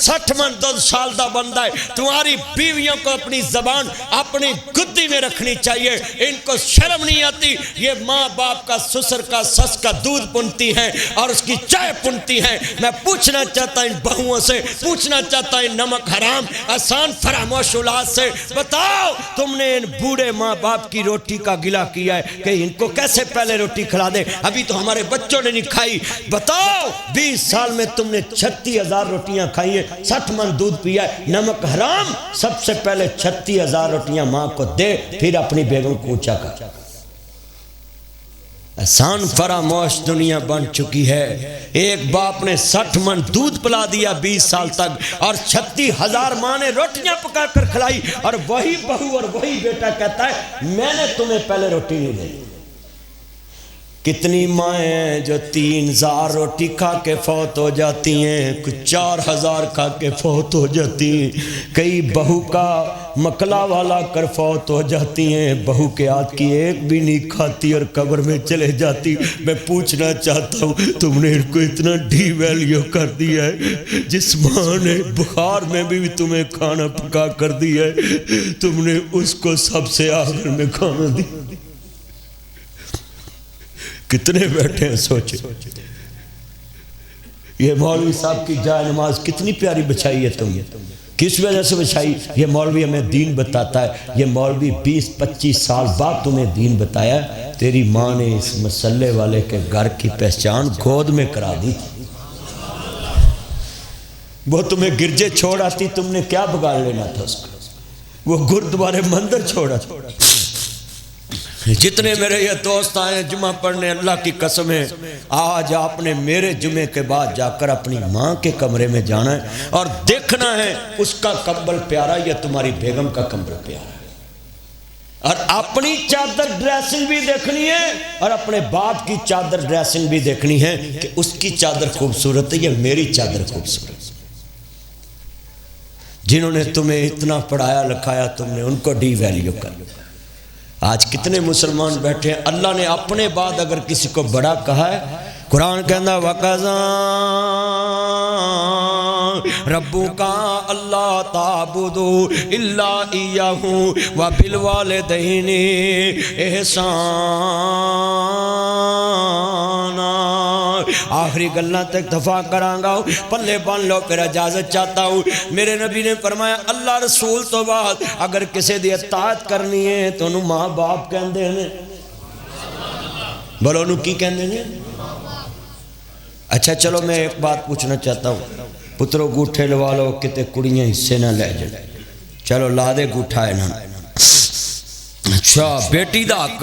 60 من دودھ سال دا بنتا ہے تمہاری بیویوں کو اپنی زبان اپنی گدی میں رکھنی چاہیے ان کو شرم نہیں آتی یہ ماں باپ کا سسر کا سس کا دودھ پنتی ہیں اور اس کی چائے پنتی ہیں میں پوچھنا چاہتا ان بہووں سے پوچھنا چاہتا ان نمک حرام آسان فراموش اولاد سے بتاؤ تم نے ان بوڑھے ماں باپ کی روٹی کا گلہ کیا ہے کہ ان کو کیسے پہلے روٹی کھلا دے ابھی تو ہمارے بچوں نے نہیں کھائی بتاؤ 20 سال میں تم نے 36,000 روٹیاں کھائی ہیں 60 من دودھ پیا ہے نمک حرام سب سے پہلے 36,000 روٹیاں ماں کو دے پھر اپنی بیگم کو اونچا کر احسان فراموش دنیا بن چکی ہے ایک باپ نے 60 من دودھ پلا دیا 20 سال تک اور 36,000 ماں نے روٹیاں پکا کر کھلائی اور وہی بہو اور وہی بیٹا کہتا ہے میں نے تمہیں پہلے روٹی نہیں دی کتنی مائیں ہیں جو 3,000 روٹی کھا کے فوت ہو جاتی ہیں کچھ 4,000 کھا کے فوت ہو جاتی ہیں کئی بہو کا مکلا والا کر فوت ہو جاتی ہیں بہو کے ہاتھ کی ایک بھی نہیں کھاتی اور قبر میں چلے جاتی میں پوچھنا چاہتا ہوں تم نے ان کو اتنا ڈی ویلیو کر دیا ہے جس ماں نے بخار میں بھی تمہیں کھانا پکا کر دیا ہے تم نے اس کو سب سے آخر میں کھانا دیا کتنے بیٹھے ہیں سوچے یہ مولوی صاحب کی جائے نماز کتنی پیاری بچھائی ہے تم کس وجہ سے بچھائی یہ مولوی ہمیں دین بتاتا ہے یہ مولوی 20-25 سال بعد تمہیں دین بتایا تیری ماں نے اس مسلے والے کے گھر کی پہچان گود میں کرا دی وہ تمہیں گرجے چھوڑ آتی تم نے کیا بگاڑ لینا تھا اس کو وہ گردوارے مندر چھوڑا جتنے میرے یہ دوست آئے جمعہ پڑھنے، اللہ کی قسم ہے آج آپ نے میرے جمعے کے بعد جا کر اپنی ماں کے کمرے میں جانا ہے اور دیکھنا ہے اس کا کمبل پیارا یا تمہاری بیگم کا کمبل پیارا ہے، اور اپنی چادر ڈریسنگ بھی دیکھنی ہے اور اپنے باپ کی چادر ڈریسنگ بھی دیکھنی ہے کہ اس کی چادر خوبصورت ہے یا میری چادر خوبصورت ہے۔ جنہوں نے تمہیں اتنا پڑھایا لکھایا تم نے ان کو ڈی ویلیو کر۔ آج کتنے مسلمان بیٹھے ہیں، اللہ نے اپنے بعد اگر کسی کو بڑا کہا ہے، قرآن کہنا وَقَضَىٰ رَبُّكَ أَلَّا تَعْبُدُوا إِلَّا إِيَّاهُ وَبِالْوَالِدَيْنِ إِحْسَانًا۔ آخری گلہ تک دفاع کراں گا، پلے بان لو پھر اجازت چاہتا ہوں۔ میرے نبی نے فرمایا اللہ رسول تو بعد اگر کسی دی اطاعت کرنی ہے تو انہوں ماں باپ کہندے ہیں، بولو انہوں کی کہندے ہیں۔ اچھا چلو میں ایک بات پوچھنا چاہتا ہوں، پتروں گوٹھے لوا لو کتے کڑیاں حصے نہ لے جائے، چلو لا دے گوٹھا ہے نا۔ اچھا بیٹی دا حق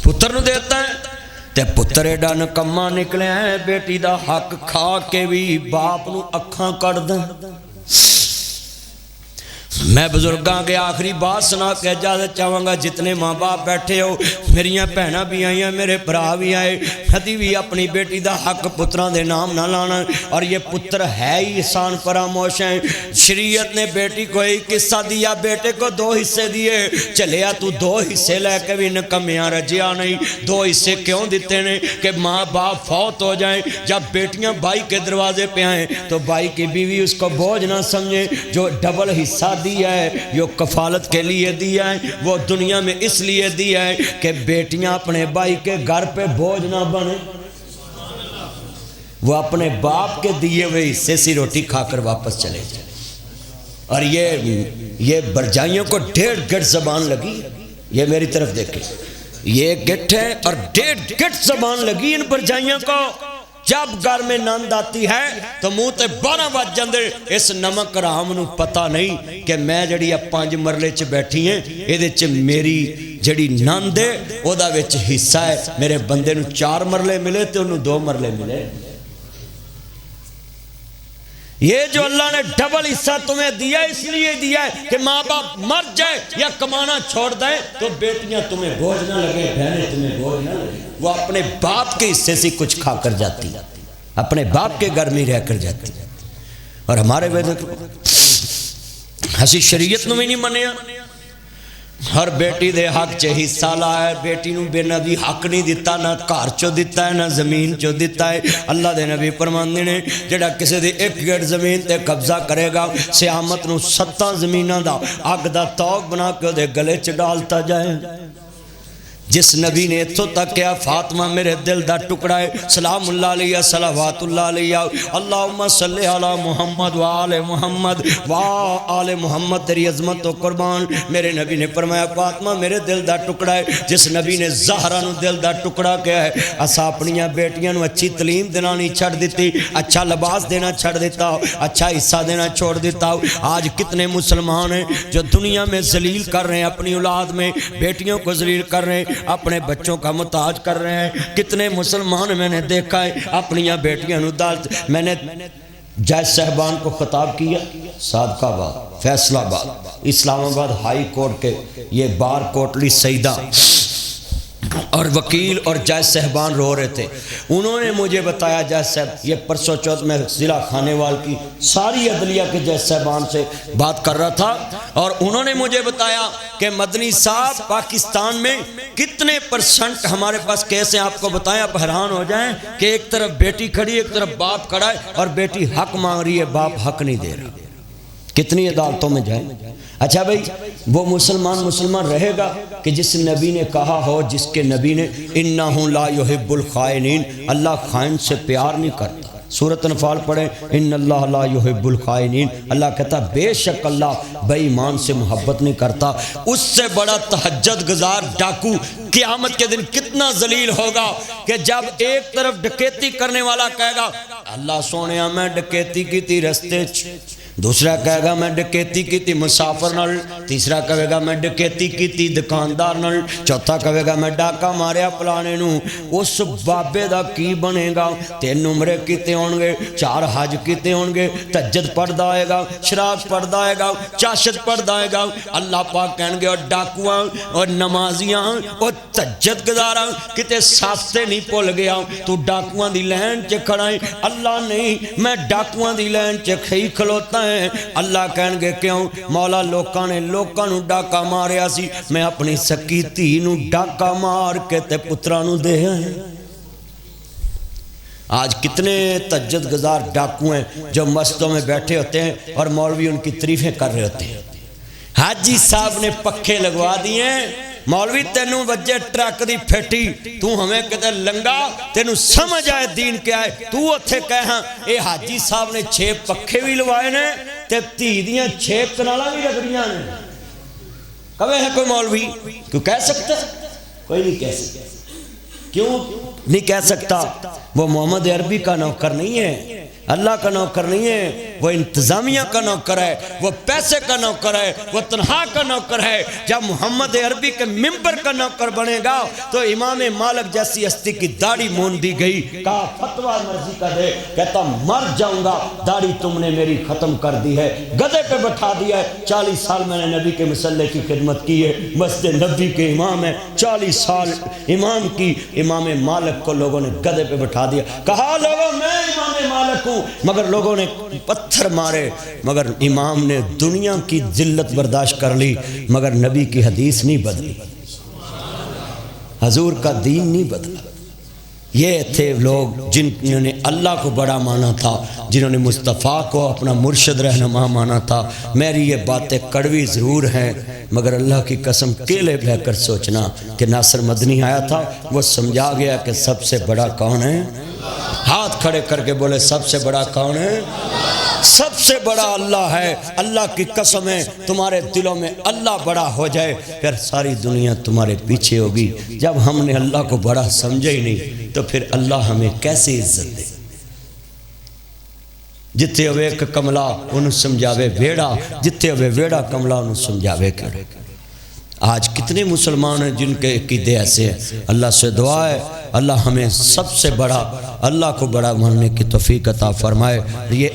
پتر نو دیتا ہے تے پتر ایڈا نکما نکلے ہیں، بیٹی دا حق کھا کے بھی باپ نو اکھاں کر دیں۔ میں بزرگاں کے آخری بات سنا کے اجازت چاہوں گا، جتنے ماں باپ بیٹھے ہو، میریاں بہناں بھی آئی ہیں، میرے برا بھی آئے، کدی بھی اپنی بیٹی دا حق پتراں دے نام نہ لانا، اور یہ پتر ہے ہی احسان فراموش ہیں۔ شریعت نے بیٹی کو ایک حصہ دیا، بیٹے کو 2 حصے دیے، چلیا تو 2 حصے لے کے بھی نکمیاں رجیا نہیں۔ 2 حصے کیوں دیتے ہیں کہ ماں باپ فوت ہو جائیں، جب بیٹیاں بھائی کے دروازے پہ آئیں تو بھائی کی بیوی اس کو بوجھ نہ سمجھے۔ جو ڈبل حصہ دیا ہے جو کفالت کے لیے دیا ہے، وہ دنیا میں اس لیے دیا ہے کہ بیٹیاں اپنے بھائی کے گھر پہ بوجھ نہ بنے، وہ اپنے باپ کے دیے ہوئے حصے سے روٹی کھا کر واپس چلے جائیں۔ اور یہ برجائیوں کو 1.5 گٹ زبان لگی، یہ میری طرف دیکھیں، یہ گٹ ہے اور 1.5 گٹ زبان لگی ان برجائیوں کو۔ جب گھر میں نند آتی ہے تو منہ تے 12 بج جاندے، اس نمک رام نو پتہ نہیں کہ میں جڑی 5 مرلے چ بیٹھی ہیں ایدے چ میری جڑی نند ہے او دا وچ حصہ ہے، میرے بندے نو 4 مرلے ملے تے انہوں 2 مرلے ملے۔ یہ جو اللہ نے ڈبل حصہ تمہیں دیا اس لیے دیا ہے کہ ماں باپ مر جائے یا کمانا چھوڑ دیں تو بیٹیاں تمہیں بوجھ نہ لگے، بہنیں تمہیں بوجھ نہ لگے۔ وہ اپنے باپ کے حصے سے کچھ کھا کر جاتی، اپنے باپ کے گھر میں رہ کر جاتی۔ اور ہمارے ویدے ہسی شریعت نو بھی نہیں منیا، ہر بیٹی دے حق چے حصہ لائے، بیٹی نو بے نبی حق نہیں دیتا، نہ کار چو دیتا ہے نہ زمین چو دیتا ہے۔ اللہ دے نبی فرماندے نے جڑا کسی دے 1 گٹ زمین تے قبضہ کرے گا، سیامت نو 7 زمیناں دا اگ دا توق بنا کے دے گلے چ ڈالتا جائے۔ جس نبی نے اتھو تک کیا فاطمہ میرے دل دا ٹکڑا ہے، سلام اللہ علیہ صلوات اللہ علیہ، اللہم صلی علی محمد وآل محمد وآل محمد، تیری عظمت تو قربان۔ میرے نبی نے فرمایا فاطمہ میرے دل دا ٹکڑا ہے۔ جس نبی نے زہرہ نو دل دا ٹکڑا کیا ہے، اسا اپنیاں بیٹیاں نو اچھی تعلیم دینا نہیں چھڑ دیتی، اچھا لباس دینا چھڑ دیتا ہو، اچھا حصہ دینا چھوڑ دیتا ہو۔ آج کتنے مسلمان ہیں جو دنیا میں ذلیل کر رہے ہیں، اپنی اولاد میں بیٹیوں کو ذلیل کر رہے ہیں، اپنے بچوں کا محتاج کر رہے ہیں۔ کتنے مسلمان میں نے دیکھا ہے اپنیاں بیٹیاں نو دالت۔ میں نے جج صاحبان کو خطاب کیا، سابقہ آباد، فیصل آباد، اسلام آباد ہائی کورٹ کے یہ بار کوٹلی سیدہ اور وکیل اور جج صاحبان رو رہے تھے۔ انہوں نے مجھے بتایا جج صاحب، یہ پرسوں چوتھ میں ضلع خانیوال کی ساری عدلیہ کے جج صاحبان سے بات کر رہا تھا، اور انہوں نے مجھے بتایا کہ مدنی صاحب پاکستان میں کتنے % ہمارے پاس کیس ہیں، آپ کو بتائیں آپ حیران ہو جائیں کہ ایک طرف بیٹی کھڑی ایک طرف باپ کھڑا ہے، اور بیٹی حق مانگ رہی ہے، باپ حق نہیں دے رہا۔ کتنی عدالتوں میں جائیں۔ اچھا بھئی وہ مسلمان رہے گا کہ جس نبی نے کہا ہو، جس کے نبی نے انہو لا یحب الخائنین، اللہ خائن سے پیار نہیں کرتا۔ سورۃ انفال پڑھیں، ان اللہ لا یحب الخائنین، اللہ کہتا بے شک اللہ بے ایمان سے محبت نہیں کرتا۔ اس سے بڑا تہجد گزار ڈاکو قیامت کے دن کتنا ذلیل ہوگا کہ جب ایک طرف ڈکیتی کرنے والا کہے گا اللہ سونیا میں ڈکیتی کی تھی رستے دوسرا کہے گا میں ڈکیتی کی مسافر نال، تیسرا کہے گا میں ڈکیتی کی دکاندار نال، چوتھا کہے گا میں ڈاکا ماریا پلانے نو۔ اس بابے دا کی بنے گا؟ 3 عمرے کیتے ہون گے، 4 حج کیتے ہون گے، تہجد پڑھدا آئے گا، شراط پڑھدا آئے گا، چاشت پڑھدا آئے گا۔ اللہ پاک کہن گے اور ڈاکواں اور نمازیاں اور تہجد گزاراں کتے سافتے نہیں بھول گیا، تو ڈاکواں دی لین چ کھڑا ہے؟ اللہ نہیں، میں ڈاکواں دی لین چ کھئی کھلوتا ہے۔ اللہ کہن گے کیوں؟ مولا لوکاں نے لوکاں نو ڈاکا ماریا سی، میں اپنی سکی دھی نو ڈاکا مار کے تے پتراں نو دے آئے۔ آج کتنے تہجد گزار ڈاکو ہیں جو مسجدوں میں بیٹھے ہوتے ہیں اور مولوی ان کی تعریفیں کر رہے ہوتے ہیں۔ حاجی صاحب نے پکھے لگوا دیے، مولوی تینوں وجہ ٹرک دی پھیٹی، تو ہمیں کہتے لنگا تینوں سمجھ آئے دین کیا ہے، تو اتھے کہے ہاں اے حاجی صاحب نے 6 پکھے بھی لوائے نے تے دھی دیاں 6 کنالاں بھی رگڑیاں نے۔ کہے ہے کوئی مولوی؟ کیوں کہہ سکتا؟ کوئی نہیں کہہ سکتا۔ کیوں نہیں کہہ سکتا؟ وہ محمد عربی کا نوکر نہیں ہے، اللہ کا نوکر نہیں ہے، وہ انتظامیہ کا نوکر ہے، وہ پیسے کا نوکر ہے، وہ تنہا کا نوکر ہے۔ جب محمد عربی کے ممبر کا نوکر بنے گا تو امام مالک جیسی ہستی کی داڑھی مون دی گئی، کہا فتویٰ مرضی کا دے، کہتا مر جاؤں گا، داڑھی تم نے میری ختم کر دی ہے، گدھے پہ بٹھا دیا ہے۔ 40 سال میں نے نبی کے مسلح کی خدمت کی ہے، مسجد نبی کے امام ہے، 40 سال امام کی، امام مالک کو لوگوں نے گدھے پہ بٹھا دیا۔ کہا لوگوں میں امام مالک ہوں، مگر لوگوں نے پتھر مارے، مگر امام نے دنیا کی ذلت برداشت کر لی، مگر نبی کی حدیث نہیں بدلی، حضور کا دین نہیں بدلا۔ یہ تھے لوگ جنہوں نے اللہ کو بڑا مانا تھا، جنہوں نے مصطفیٰ کو اپنا مرشد رہنما مانا تھا۔ میری یہ باتیں کڑوی ضرور ہیں، مگر اللہ کی قسم کیلے بہ کر سوچنا کہ ناصر مدنی آیا تھا، وہ سمجھا گیا کہ سب سے بڑا کون ہے؟ ہاتھ کھڑے کر کے بولے سب سے بڑا کون ہے؟ سب سے بڑا اللہ ہے۔ اللہ کی قسم ہے تمہارے دلوں میں اللہ بڑا ہو جائے، پھر ساری دنیا تمہارے پیچھے ہوگی۔ جب ہم نے اللہ کو بڑا سمجھا ہی نہیں تو پھر اللہ ہمیں کیسے عزت دے؟ جتھے ہوئے ایک کملا انہوں سمجھاوے ویڑا، جتھے ہوئے ویڑا کملا انہوں سمجھاوے کر۔ آج کتنے مسلمان ہیں جن کے عقیدے ایسے ہیں؟ اللہ سے دعا ہے اللہ ہمیں سب سے بڑا، اللہ کو بڑا ماننے کی توفیق عطا فرمائے۔ یہ